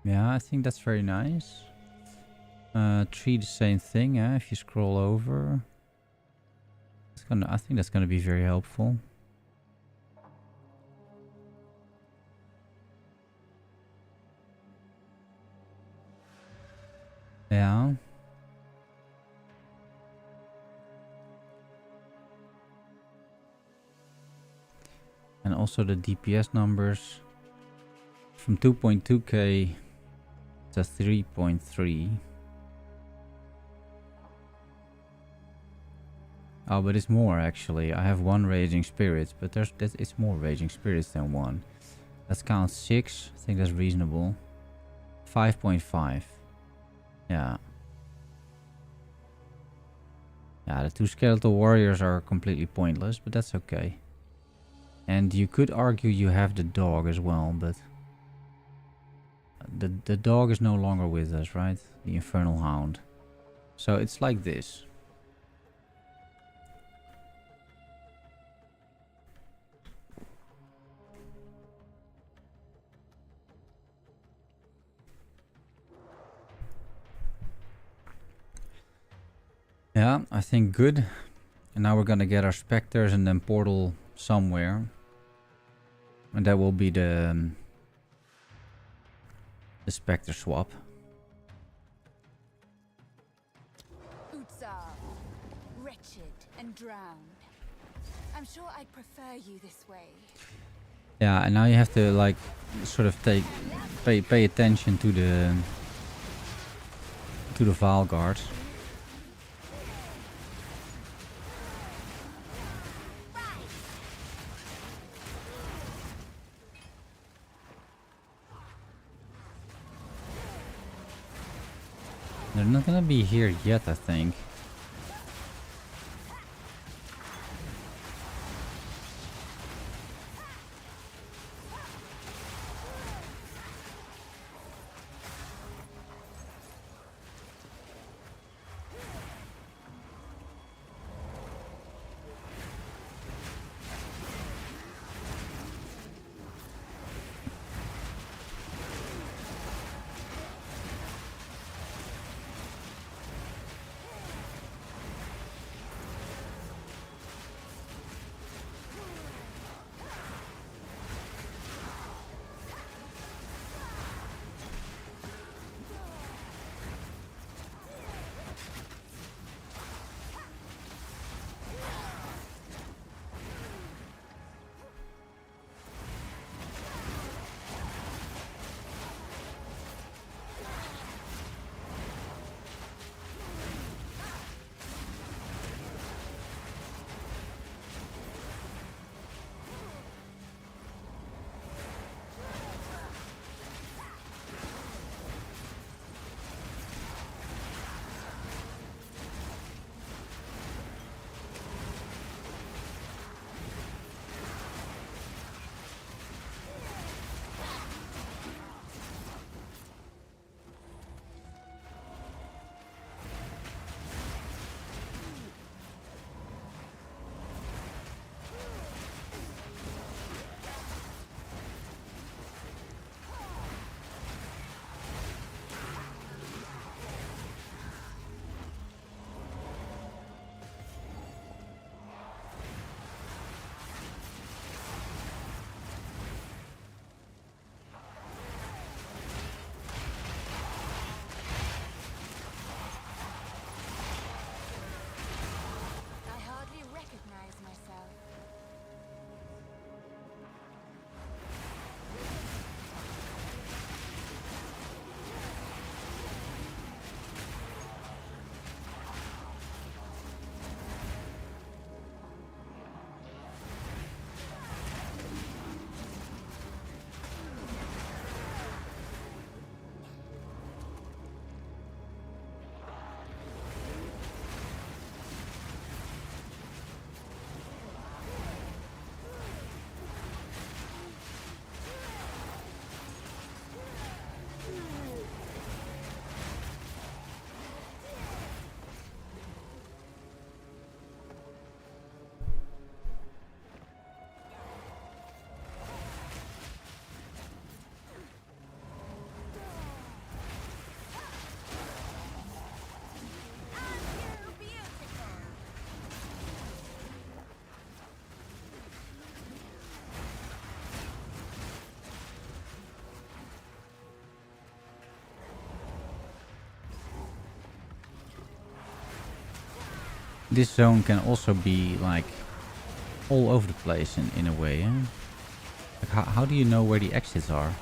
Yeah, I think that's very nice. Tree the same thing, if you scroll over. I think that's gonna be very helpful. Yeah. And also the DPS numbers from 2.2k to 3.3. Oh, but it's more actually. I have 1 Raging Spirits, but it's more Raging Spirits than 1. Let's count 6. I think that's reasonable. 5.5. Yeah. Yeah, the 2 Skeletal Warriors are completely pointless, but that's okay. And you could argue you have the dog as well, but the dog is no longer with us, right? The Infernal Hound. So it's like this. Yeah, I think good. And now we're gonna get our Spectres and then portal somewhere. And that will be the Spectre swap. Utsar, wretched and drowned. I'm sure I'd prefer you this way. Yeah, and now you have to like sort of pay attention to the Vaal guards. They're not gonna be here yet, I think. this zone can also be like all over the place in a way. Eh? Like how do you know where the exits are?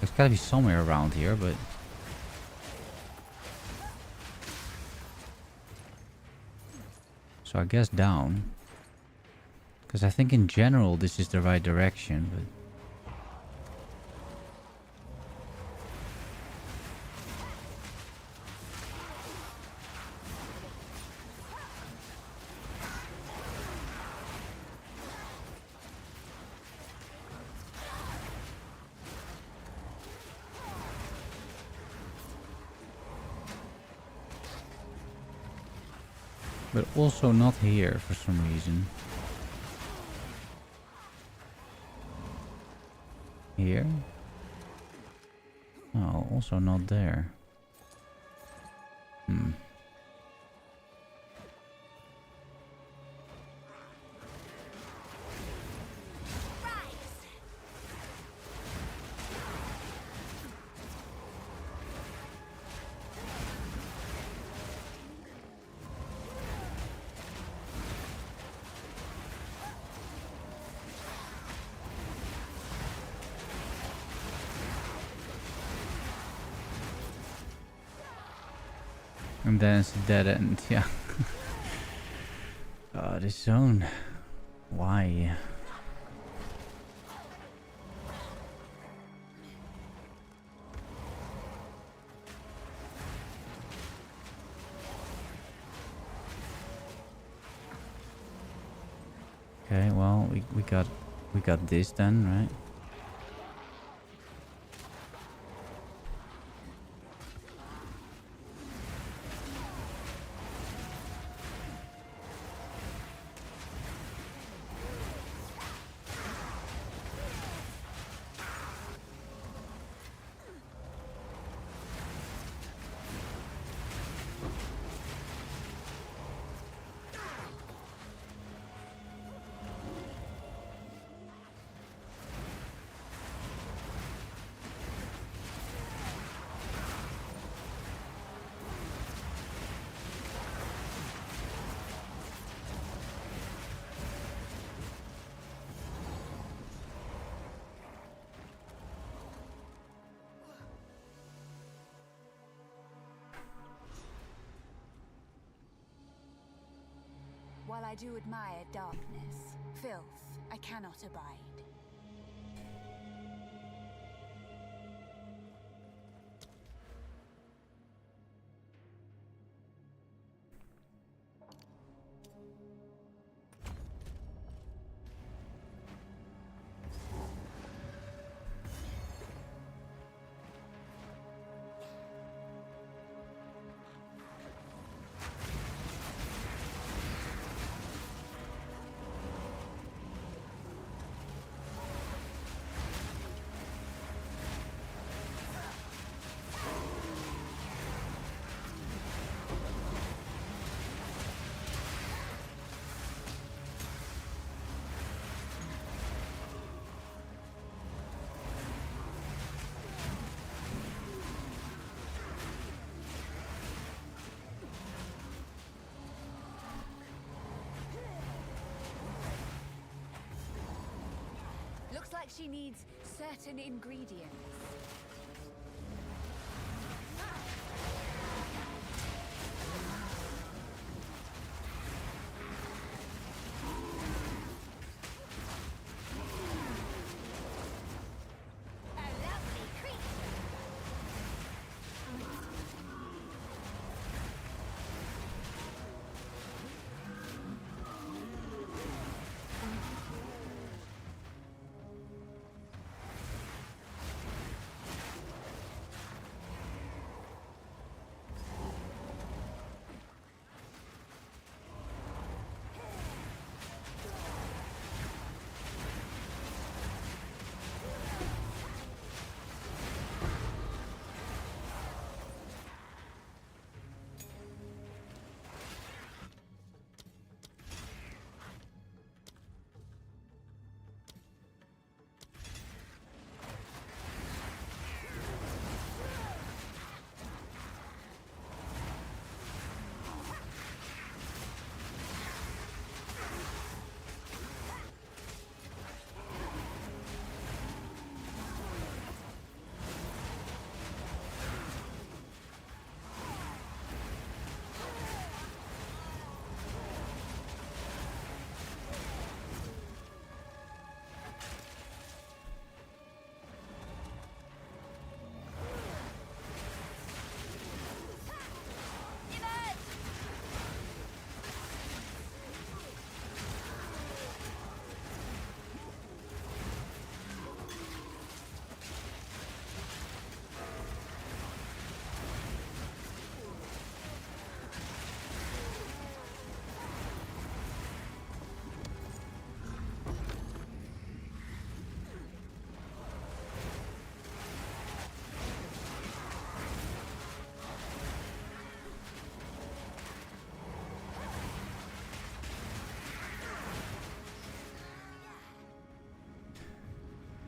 There's gotta be somewhere around here, but so I guess down. Because I think in general this is the right direction, but also not here for some reason. Here? Oh, also not there. Hmm. And then it's a dead end, yeah. Oh, this zone. Why? Okay, well, we got this then, right? While I do admire darkness, filth I cannot abide. Looks like she needs certain ingredients. A lovely creature.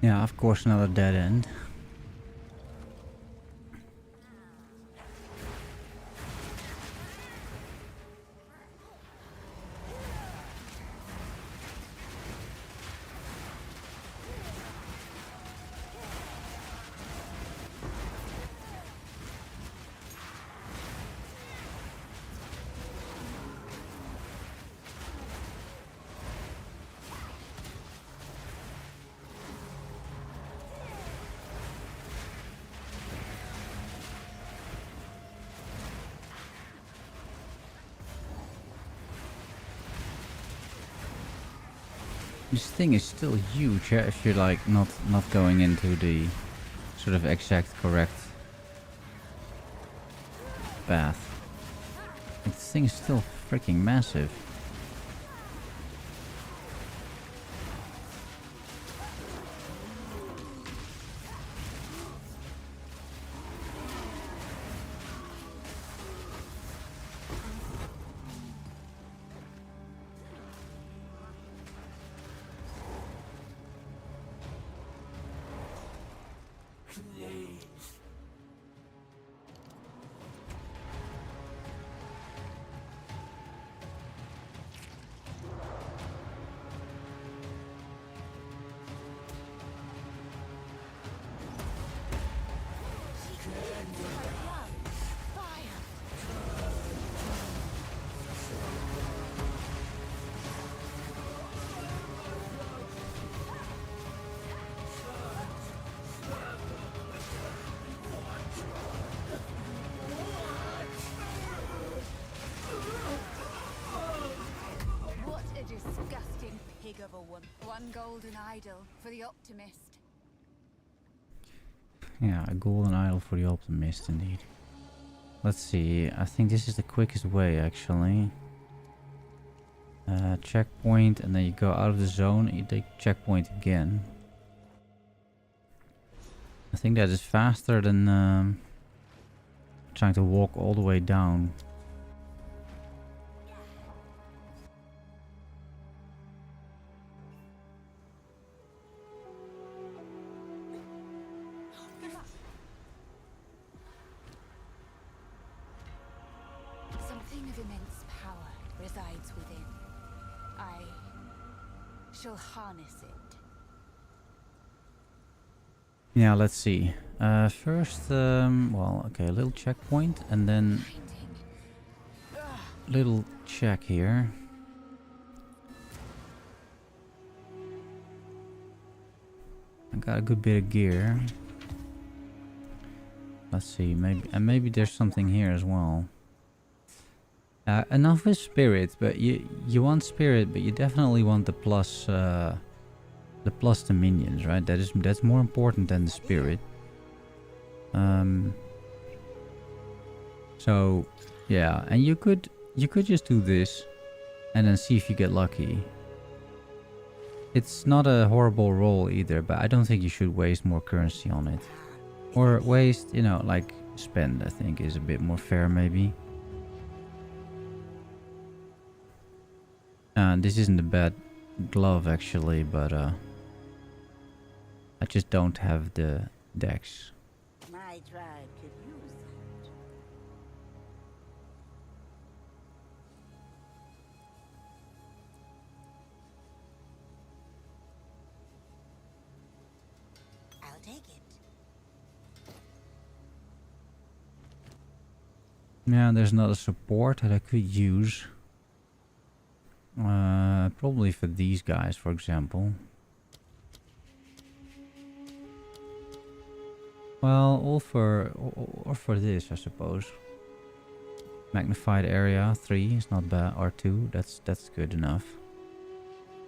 Yeah, of course, another dead end. This thing is still huge, yeah, if you're like not going into the sort of exact correct path. Like, this thing is still freaking massive. What a disgusting pig of a woman. One golden idol for the optimist. Yeah, a golden idol for the optimist indeed. Let's see, I think this is the quickest way actually. Checkpoint, and then you go out of the zone and you take checkpoint again. I think that is faster than trying to walk all the way down. Something of immense power resides within. I shall harness it. Yeah, let's see. First, well, okay, a little checkpoint, and then little check here. I got a good bit of gear. Let's see, maybe there's something here as well. Enough with spirit, but you want spirit, but you definitely want the plus to minions, right? That's more important than the spirit. So yeah, and you could just do this and then see if you get lucky. It's not a horrible roll either, but I don't think you should waste more currency on it. Or waste, you know, like spend, I think is a bit more fair maybe. And this isn't a bad glove actually, but I just don't have the dex. My tribe could use that. I'll take it. Yeah, there's another support that I could use. Probably for these guys, for example. Well, or for this, I suppose. Magnified area 3 is not bad, or 2. That's good enough.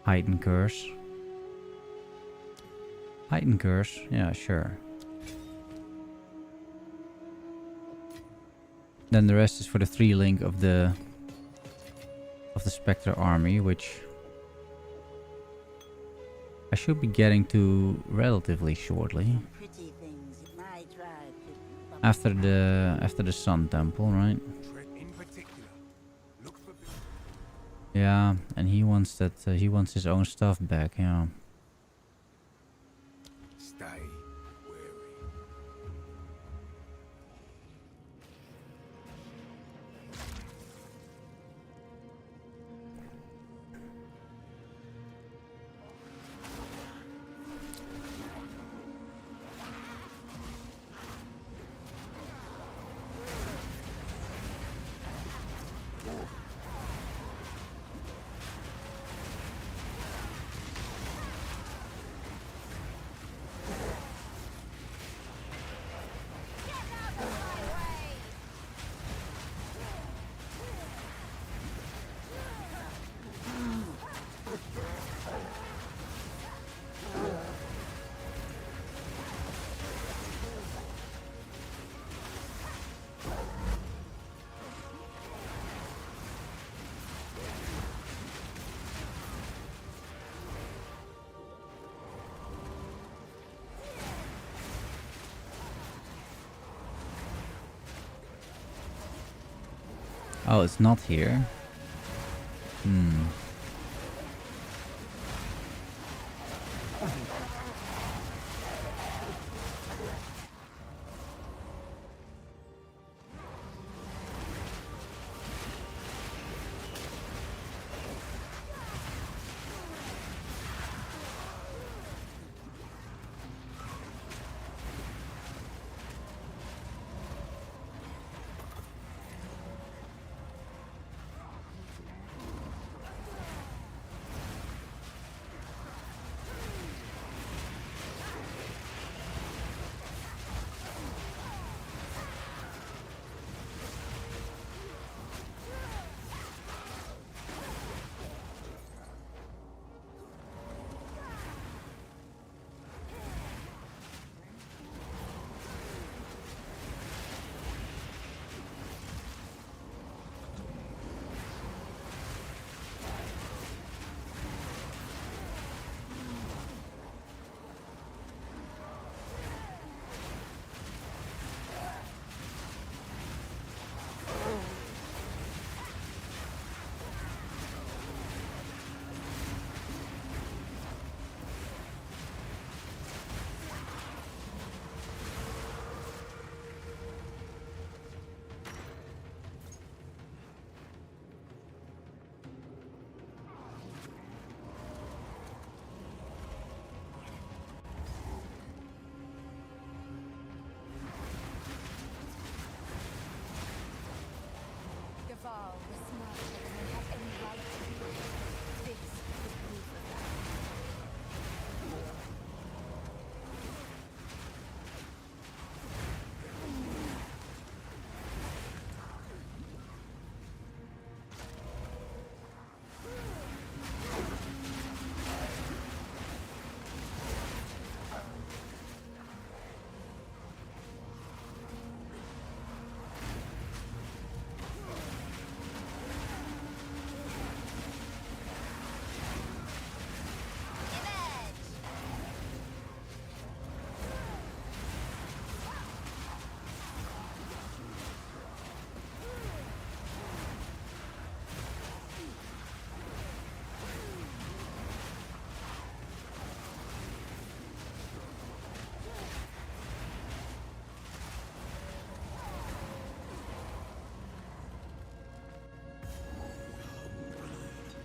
Heighten curse. Heighten curse, yeah, sure. Then the rest is for the 3 link of the Spectre army, which I should be getting to relatively shortly. Pretty things my tribe could After the Sun Temple, right? In particular, look for Yeah, and he wants that. He wants his own stuff back. Yeah. Stay wary. Oh, it's not here. Hmm. Gaval was smarter than they had any right to be. This is proof of that.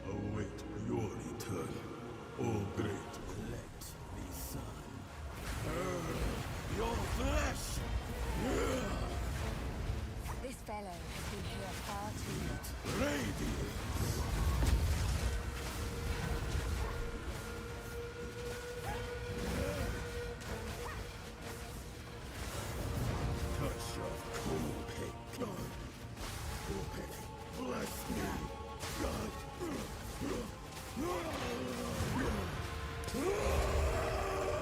Await your return, O great let me son. Your flesh! This fellow has been here far too long. Radiance! Touch of cold hate God. Bless me, God.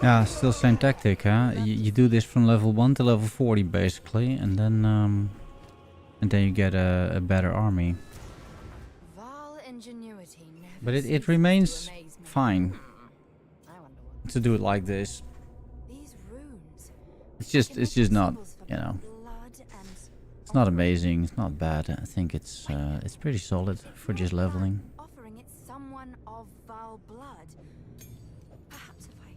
Yeah, still same tactic, huh? You do this from level 1 to level 40 basically, and then you get a better army. Val ingenuity never But it ceases remains to amaze me. fine I wonder what to do it like this. these runes. It's just not, Symbols for you know, blood and it's not amazing, it's not bad. I think it's pretty solid for just leveling. offering it someone of Val blood. Perhaps if I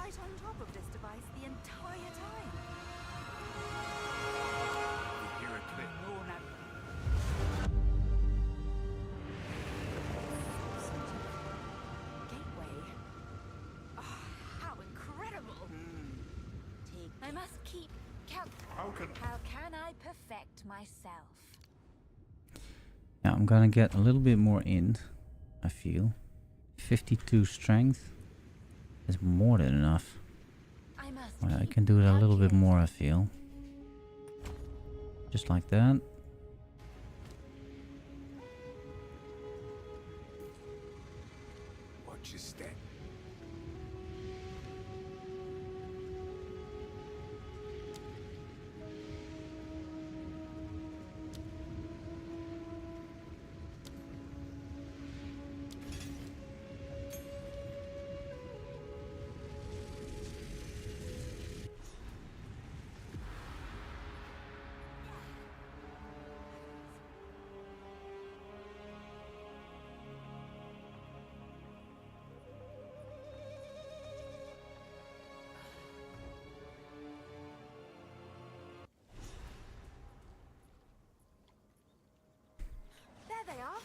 right on top of this device the entire time. You hear a click. No, not Gateway. Oh, how incredible! take. I must keep count. How can How can I perfect myself? Yeah, I'm gonna get a little bit more int, I feel. 52 strength is more than enough. I must. Well, I keep can do it a little bit calculating. more, I feel. Just like that. watch your step? There they are.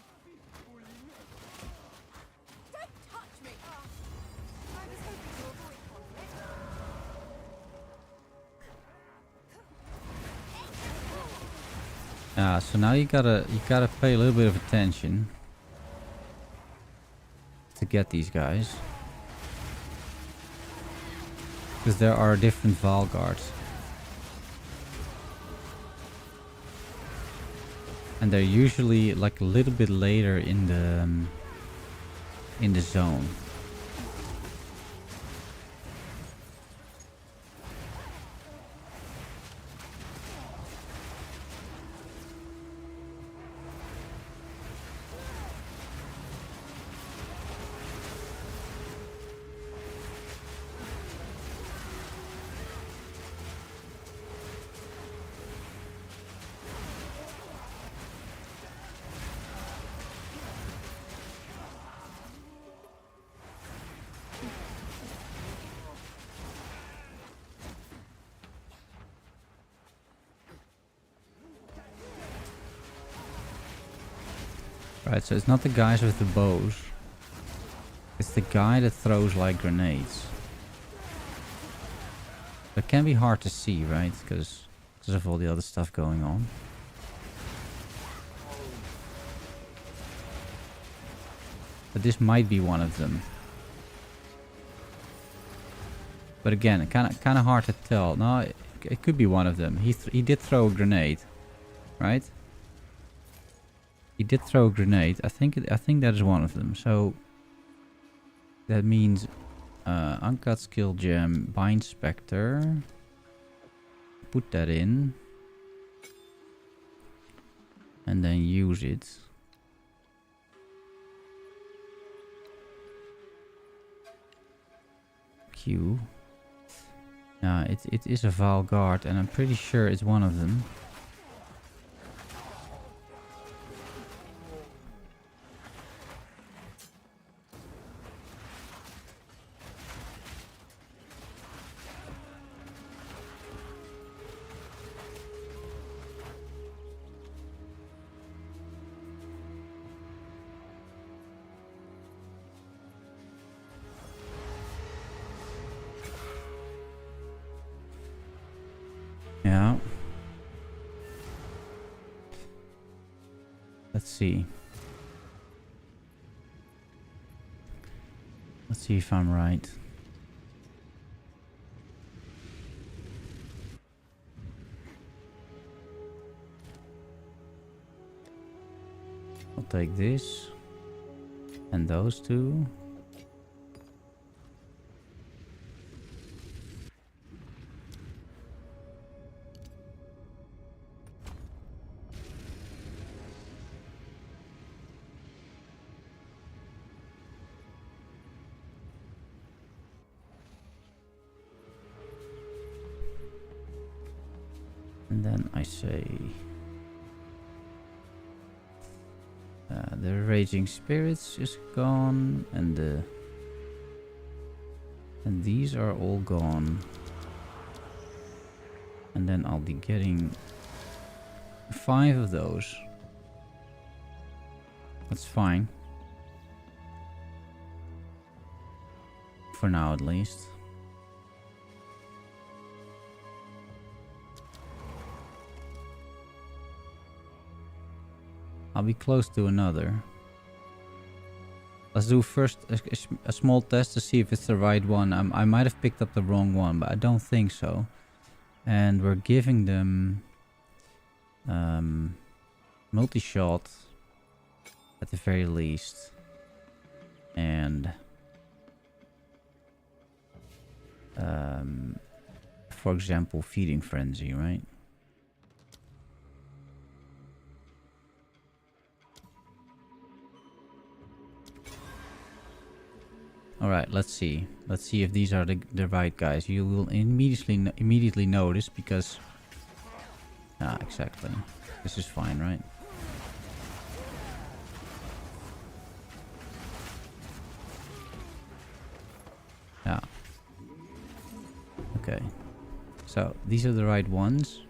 Don't touch me. I was hoping to avoid conflict. So now you gotta pay a little bit of attention to get these guys. Because there are different Val guards. And they're usually like a little bit later in the zone. Right, so it's not the guys with the bows. It's the guy that throws like grenades. It can be hard to see, right? Because of all the other stuff going on. But this might be one of them. But again, kind of hard to tell. No, it could be one of them. He did throw a grenade, right? He did throw a grenade. I think that is one of them. So that means uncut skill gem, bind spectre. Put that in, and then use it. Q. It is a Val guard, and I'm pretty sure it's one of them. Yeah. Let's see. Let's see if I'm right. I'll take this and those two. And then I say the Raging Spirits is gone, and the And these are all gone. And then I'll be getting 5 of those. That's fine. For now, at least. I'll be close to another. Let's do first a small test to see if it's the right one. I might have picked up the wrong one, but I don't think so. And we're giving them multi-shot at the very least. And for example, feeding frenzy, right? Alright, let's see. Let's see if these are the right guys. You will immediately notice because... Ah, exactly. This is fine, right? Yeah. Okay. So, these are the right ones.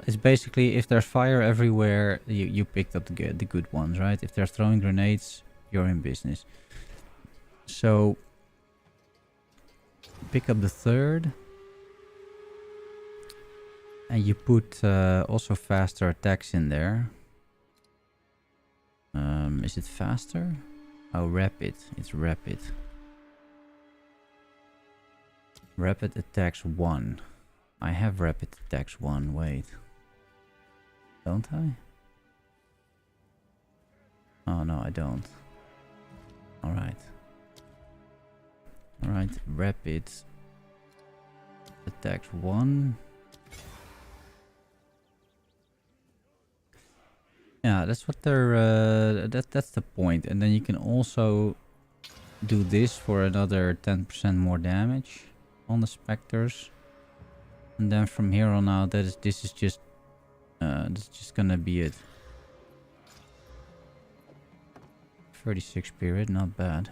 It's basically, if there's fire everywhere, you picked up the good ones, right? If they're throwing grenades, you're in business. So, pick up the third. And you put also faster attacks in there. Is it faster? Oh, rapid. It's rapid. Rapid attacks 1. I have rapid attacks 1. Wait. Don't I? Oh, no, I don't. Alright. Alright, rapid attacks 1. Yeah, that's what they're that's the point. And then you can also do this for another 10% more damage on the specters. And then from here on out, this is just gonna be it. 36 spirit, not bad.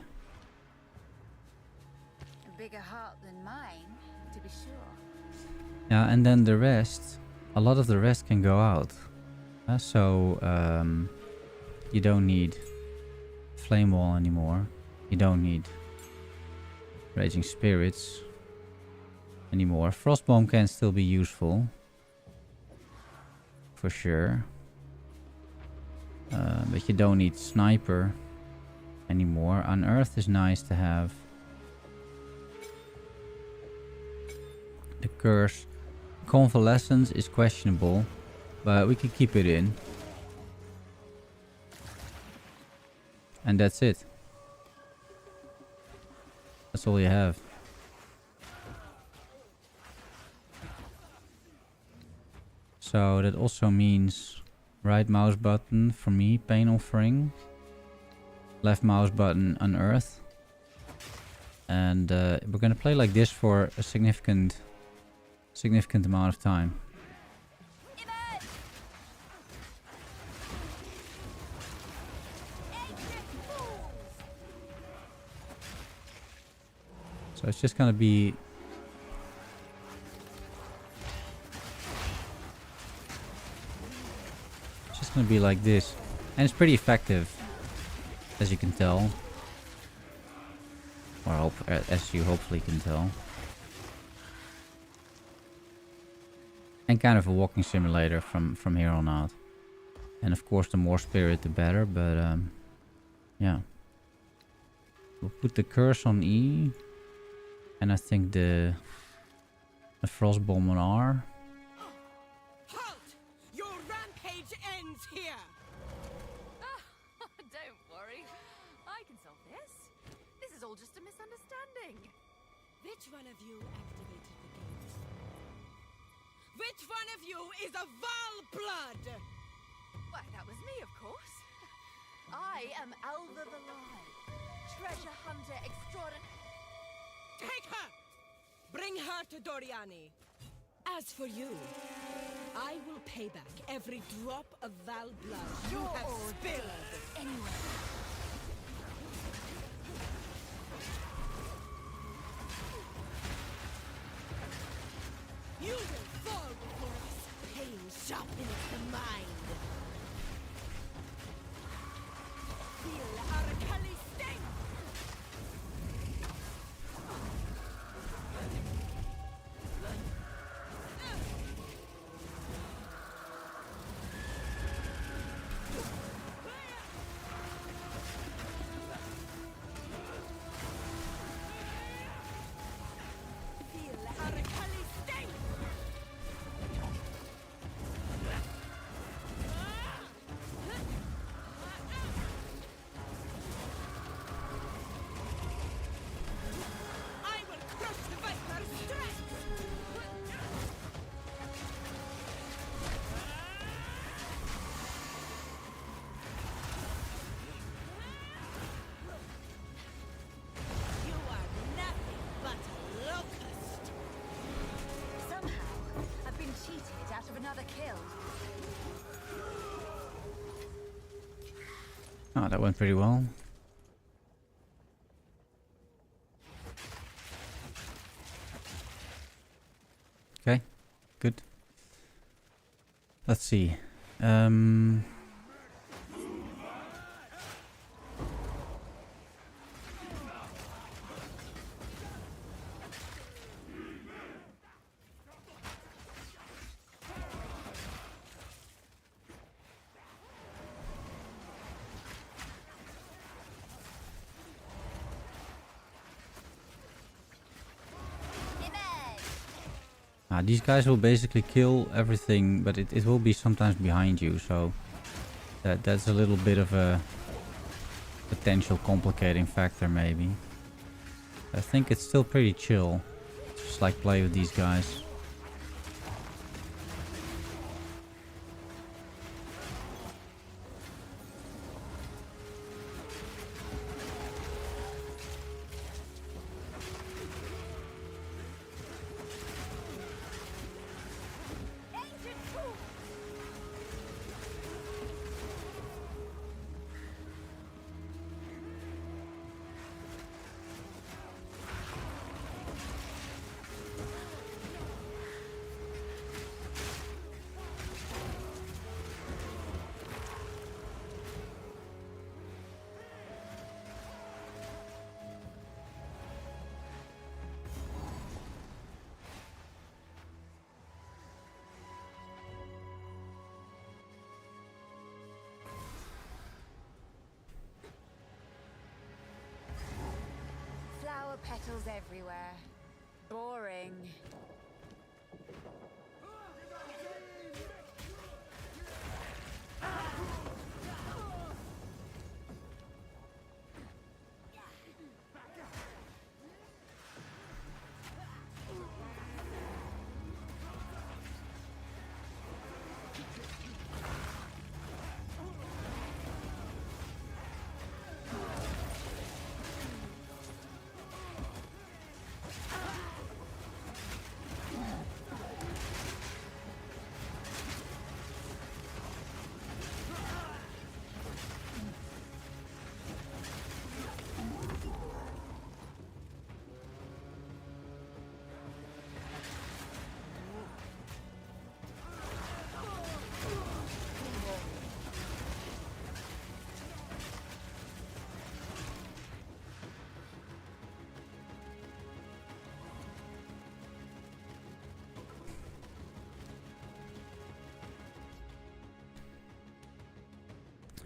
A bigger heart than mine, to be sure. Yeah, and then the rest, a lot of the rest can go out. So you don't need flame wall anymore. You don't need raging spirits anymore. Frostbomb can still be useful, for sure. But you don't need sniper anymore. Unearth is nice to have. The curse. Convalescence is questionable, but we can keep it in. And that's it. That's all you have. So that also means right mouse button for me, Pain Offering. Left mouse button, Unearth. And we're gonna play like this for a significant amount of time. So it's just gonna be... It's just gonna be like this. And it's pretty effective, as you can tell. Or as you hopefully can tell. And kind of a walking simulator from here on out. And of course the more spirit the better, but yeah. We'll put the curse on E. And I think the frost bomb on R. Halt! Your rampage ends here! Don't worry. I can solve this. This is all just a misunderstanding. Which one of you activated the gates? Which one of you is a Val blood? Why, that was me, of course. I am Alva the Lie, treasure hunter extraordinary. Take her! Bring her to Doriani. As for you, I will pay back every drop of Val blood you have spilled. Anyway. Oh, that went pretty well. Okay, good. Let's see. These guys will basically kill everything, but it will be sometimes behind you, so that's a little bit of a potential complicating factor maybe. I think it's still pretty chill. Just like play with these guys. Flower petals everywhere. Boring.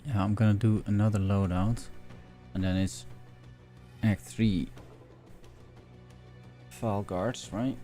Yeah, I'm gonna do another loadout. And then it's Act 3. File guards, right?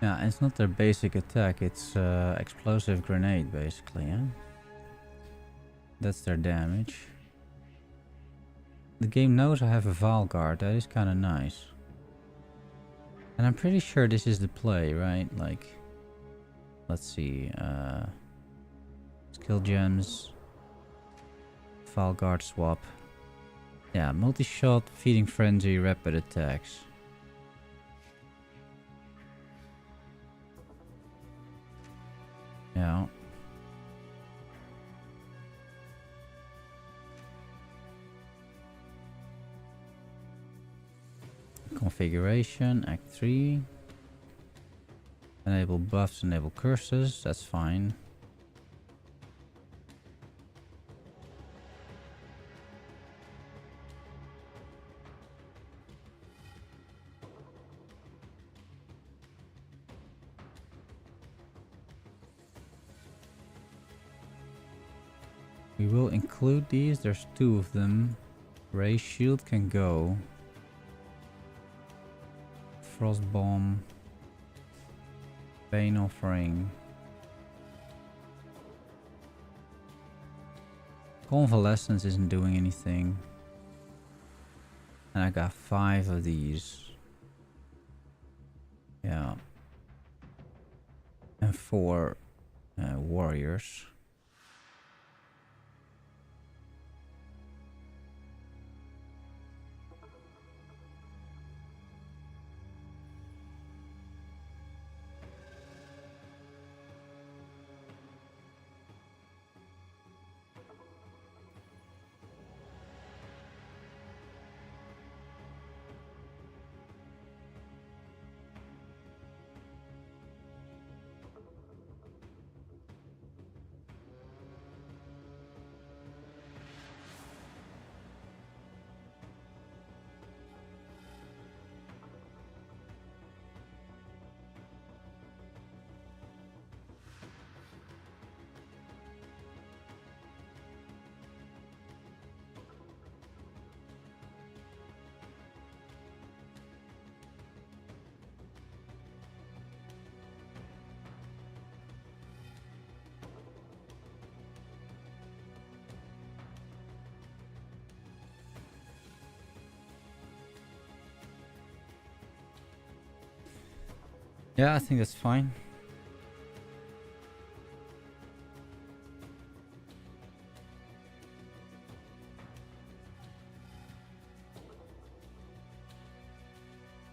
Yeah, it's not their basic attack, it's explosive grenade basically, yeah? That's their damage. The game knows I have a Vaal Guard, that is kinda nice. And I'm pretty sure this is the play, right? Like, let's see, skill gems, Vaal Guard swap. Yeah, multi-shot, feeding frenzy, rapid attacks. Yeah. Configuration, Act 3. Enable buffs, enable curses, that's fine. We will include these. There's 2 of them. Ray Shield can go. Frost Bomb. Bane Offering. Convalescence isn't doing anything. And I got 5 of these. Yeah. And 4 warriors. Yeah, I think that's fine.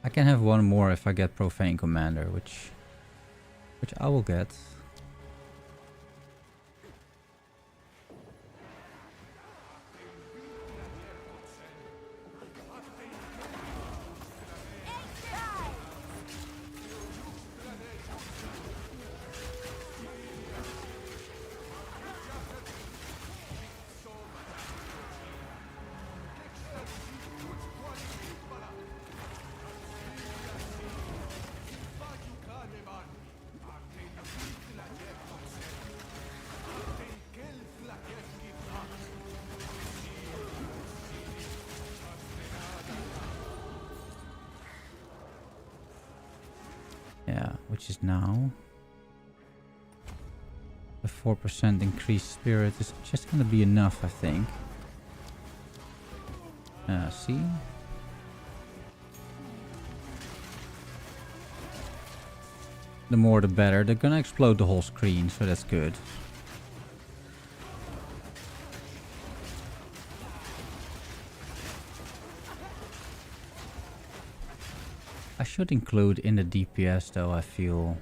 I can have one more if I get Profane Commander, which I will get. Yeah, which is now the 4% increased spirit is just gonna be enough, I think. See? The more the better. They're gonna explode the whole screen, so that's good. I should include in the DPS though, I feel,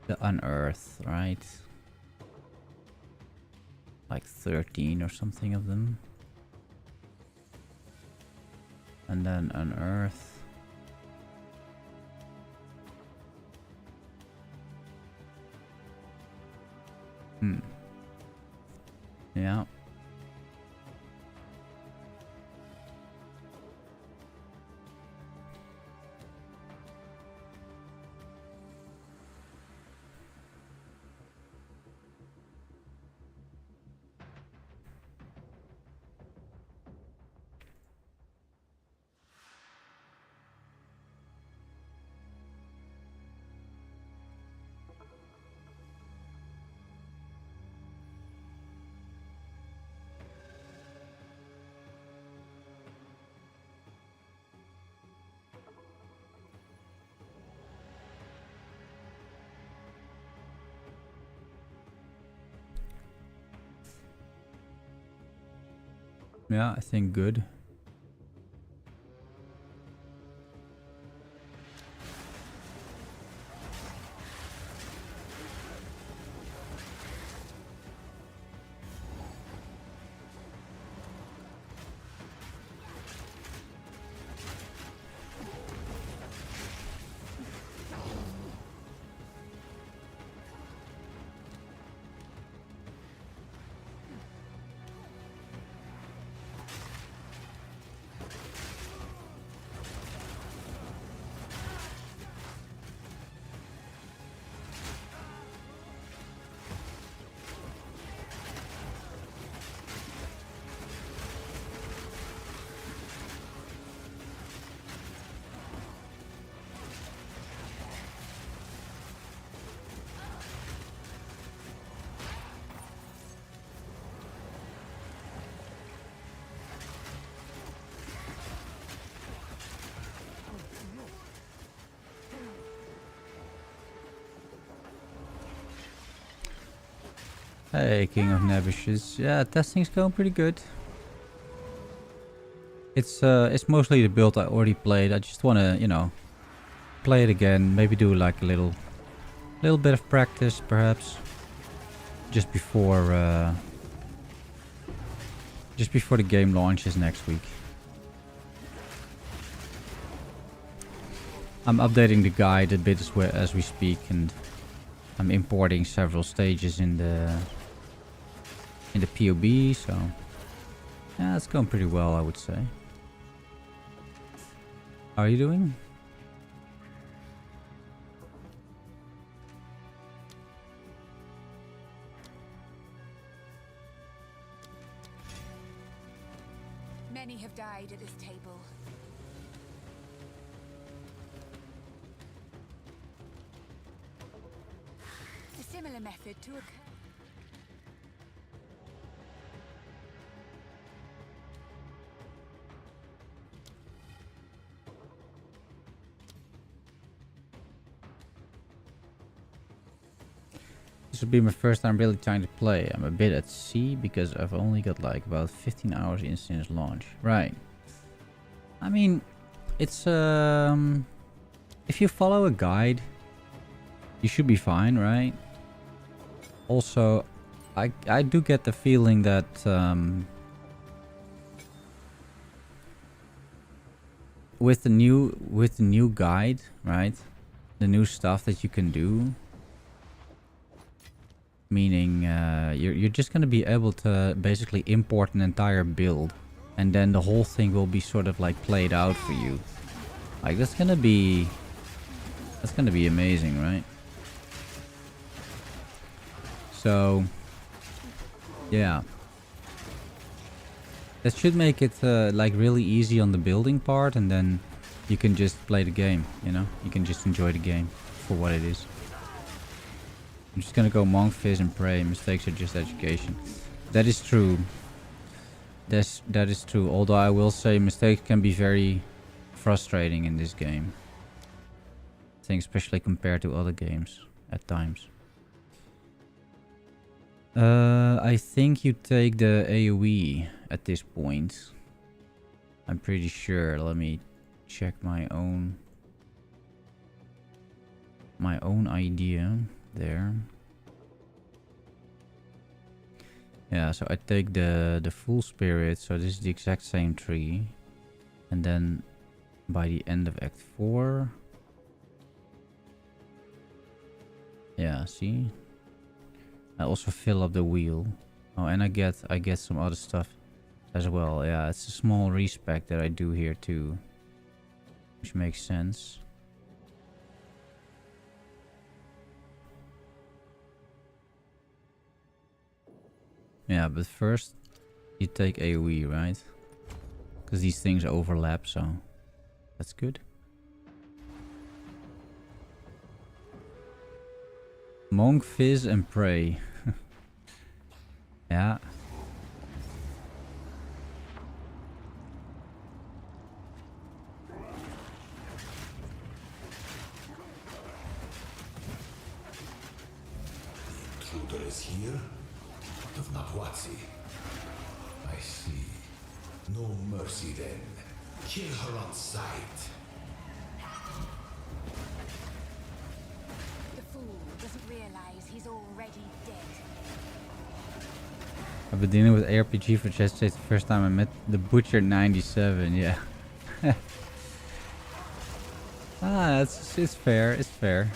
the Unearth, right? Like 13 or something of them. And then Unearth. Yeah. Yeah, I think good. Hey, King of Nebushes. Yeah, testing's going pretty good. It's mostly the build I already played. I just wanna, you know, play it again. Maybe do like a little bit of practice, perhaps, just before the game launches next week. I'm updating the guide a bit as we speak, and I'm importing several stages in the POB, so yeah, it's going pretty well, I would say. How are you doing? Many have died at this table. A similar method to occur. This will be my first time really trying to play. I'm a bit at sea because I've only got like about 15 hours in since launch. Right. I mean, it's if you follow a guide, you should be fine, right? Also, I do get the feeling that with the new guide, right? The new stuff that you can do. Meaning you're just going to be able to basically import an entire build, and then the whole thing will be sort of like played out for you. Like that's gonna be amazing, right? So yeah, that should make it like really easy on the building part, and then you can just play the game, you know? You can just enjoy the game for what it is. I'm just gonna go monk, fizz, and pray. Mistakes are just education. That is true. That is true. Although I will say mistakes can be very frustrating in this game. I think especially compared to other games at times. I think you take the AoE at this point. I'm pretty sure. Let me check my own idea there. Yeah, so I take the full spirit, so this is the exact same tree. And then by the end of Act 4. Yeah, see? I also fill up the wheel. Oh, and I get some other stuff as well. Yeah, it's a small respec that I do here too, which makes sense. Yeah, but first you take AoE, right? Because these things overlap, so that's good. Monk, fizz, and pray. Yeah. The intruder is here? Of Nahuatzi. I see. No mercy then. Kill her on sight. The fool doesn't realize he's already dead. I've been dealing with ARPG for chess the first time I met the Butcher 97, yeah. It's fair, it's fair.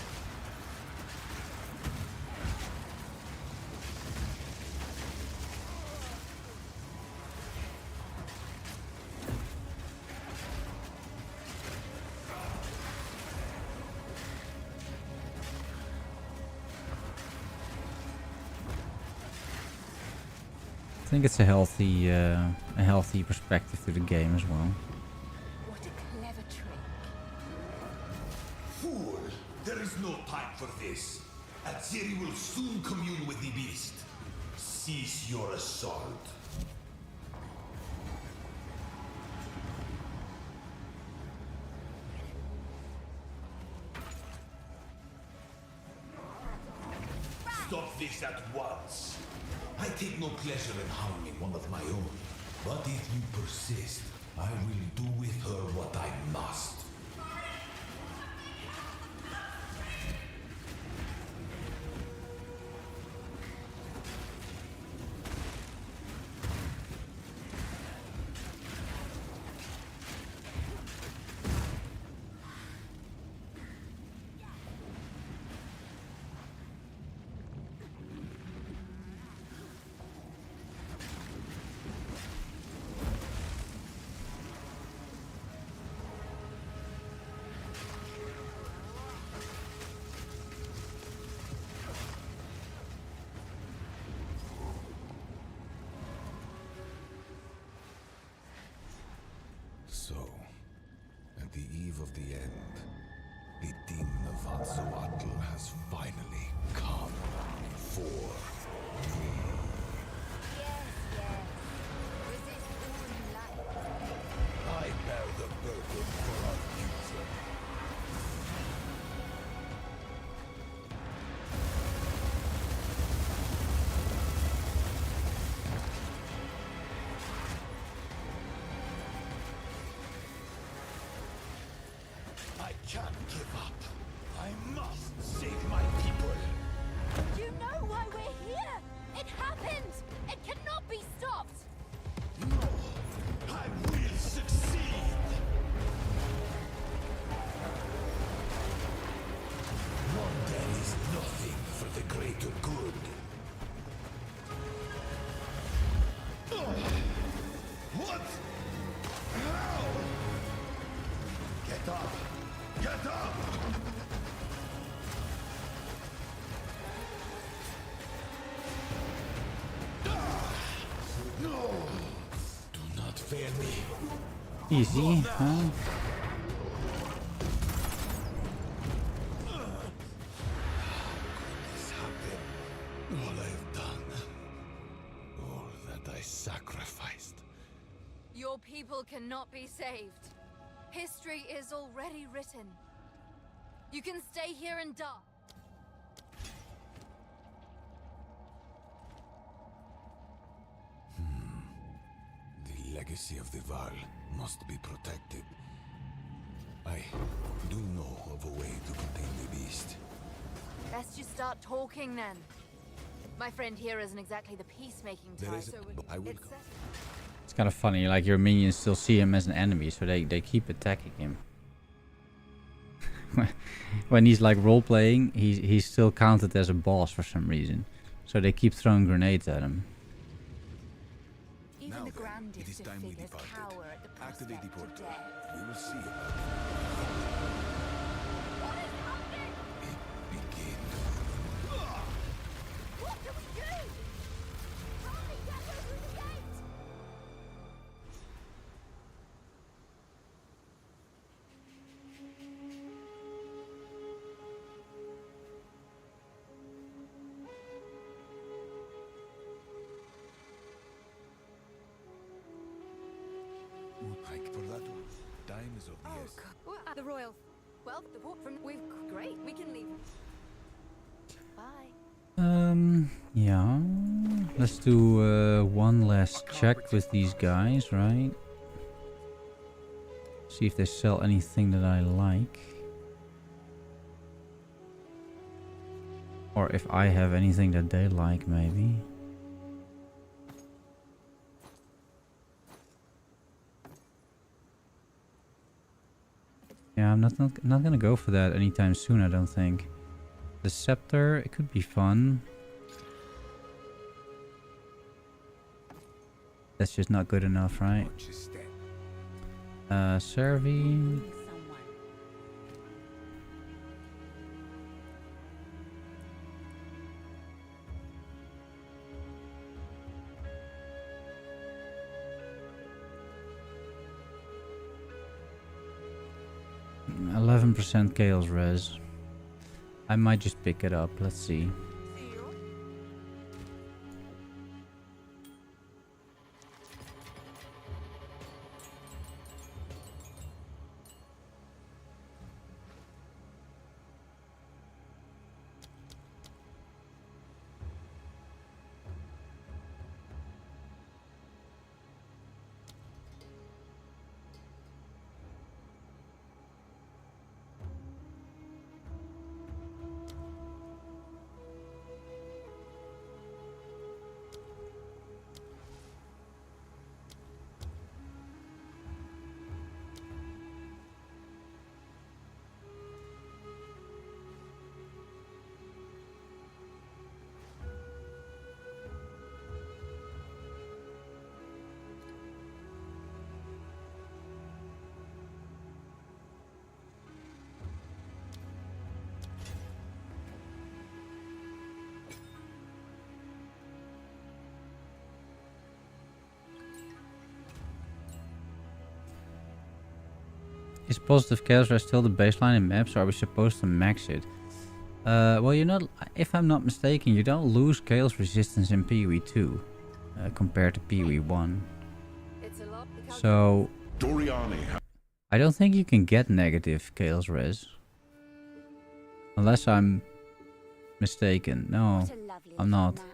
I think it's a healthy perspective to the game as well. What a clever trick. Fool! There is no time for this. Aziri will soon commune with the beast. Cease your assault. Stop this at once. I take no pleasure in harming one of my own. But if you persist, I will do with her what I must. So, at the eve of the end, the demon of Hatzoatl has finally come for me. Yes, yes. Resist all you like. I bear the burden for our future. I can't give up. I must save my people. You know why we're here! It happened! It cannot be stopped! No, I will succeed. Wonder is nothing for the greater good. What? How? Get up! Get up! No! Do not fail me. Easy, huh? This happened. All I've done. All that I sacrificed. Your people cannot be saved. History is already written. You can stay here and die. The legacy of the Val must be protected. I do know of a way to contain the beast. Best you start talking then. My friend here isn't exactly the peacemaking There type, is a- so I will it's go. It's kind of funny, like your minions still see him as an enemy, so they keep attacking him. When he's like role-playing, he's still counted as a boss for some reason. So they keep throwing grenades at him. even Now the then, grandest it is of time we figures departed. cower at the Activate the prospect of portal. death. We will see about What is happening? it. Begin. What do we do? Hurry, get her through the gate! Hike for that one. Time is of the essence. Well, the royal. Well, the port from. We've. Great, we can leave. Bye. Yeah. Let's do one last check with these guys, right? See if they sell anything that I like. Or if I have anything that they like, maybe. Yeah, I'm not gonna go for that anytime soon, I don't think. The scepter, it could be fun. That's just not good enough, right? Watch your step. Servi. Someone. 11% Chaos Res. I might just pick it up. Let's see. Is positive chaos res still the baseline in maps, or are we supposed to max it? Well, you're not. If I'm not mistaken, you don't lose chaos resistance in PoE 2 compared to PoE 1. It's a lot because So Doriani I don't think you can get negative chaos res, unless I'm mistaken. No, what a lovely I'm little not. map.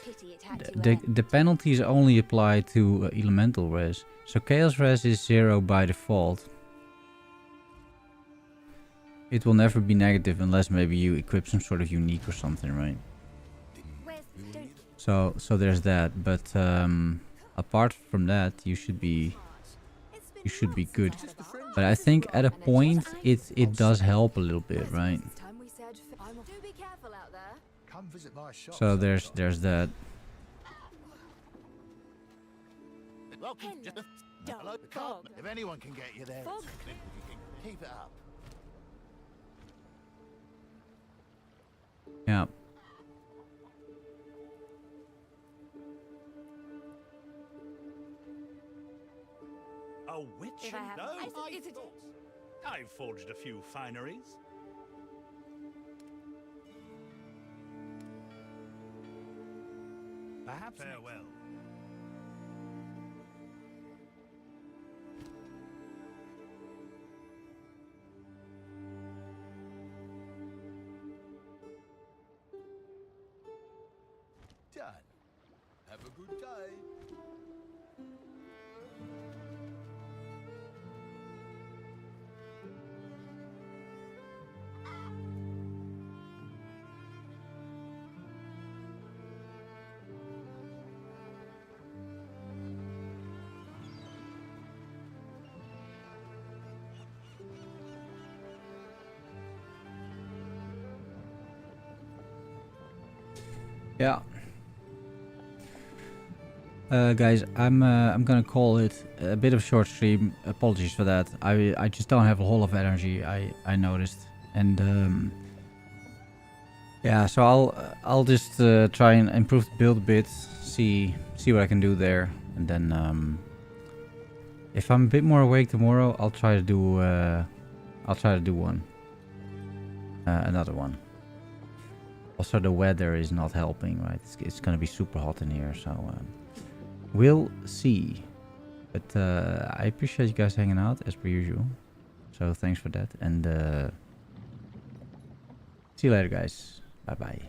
Pity it had to The end. the penalties only apply to elemental res. So chaos res is 0 by default. It will never be negative unless maybe you equip some sort of unique or something, right? Where's don't So there's that. But apart from that, you should be it's been months good. since I had a But I bath. think at a And point just- it does help a little bit, right? This time we said do be careful out there. Come visit my shop. So there's that. Welcome. Hello, Hello, Fog. If anyone can get you there, Fog. keep it up. Yeah. A witch If I and have- no, is it- I've forged a few fineries. Perhaps Farewell. done. Have a good day. Yeah. Guys, I'm gonna call it a bit of a short stream. Apologies for that. I just don't have a whole lot of energy. I noticed, and yeah. So I'll just try and improve the build a bit. See what I can do there, and then if I'm a bit more awake tomorrow, I'll try to do one, another one. Also, the weather is not helping, right? It's gonna be super hot in here, so we'll see. But I appreciate you guys hanging out as per usual. So thanks for that, and see you later, guys. Bye bye.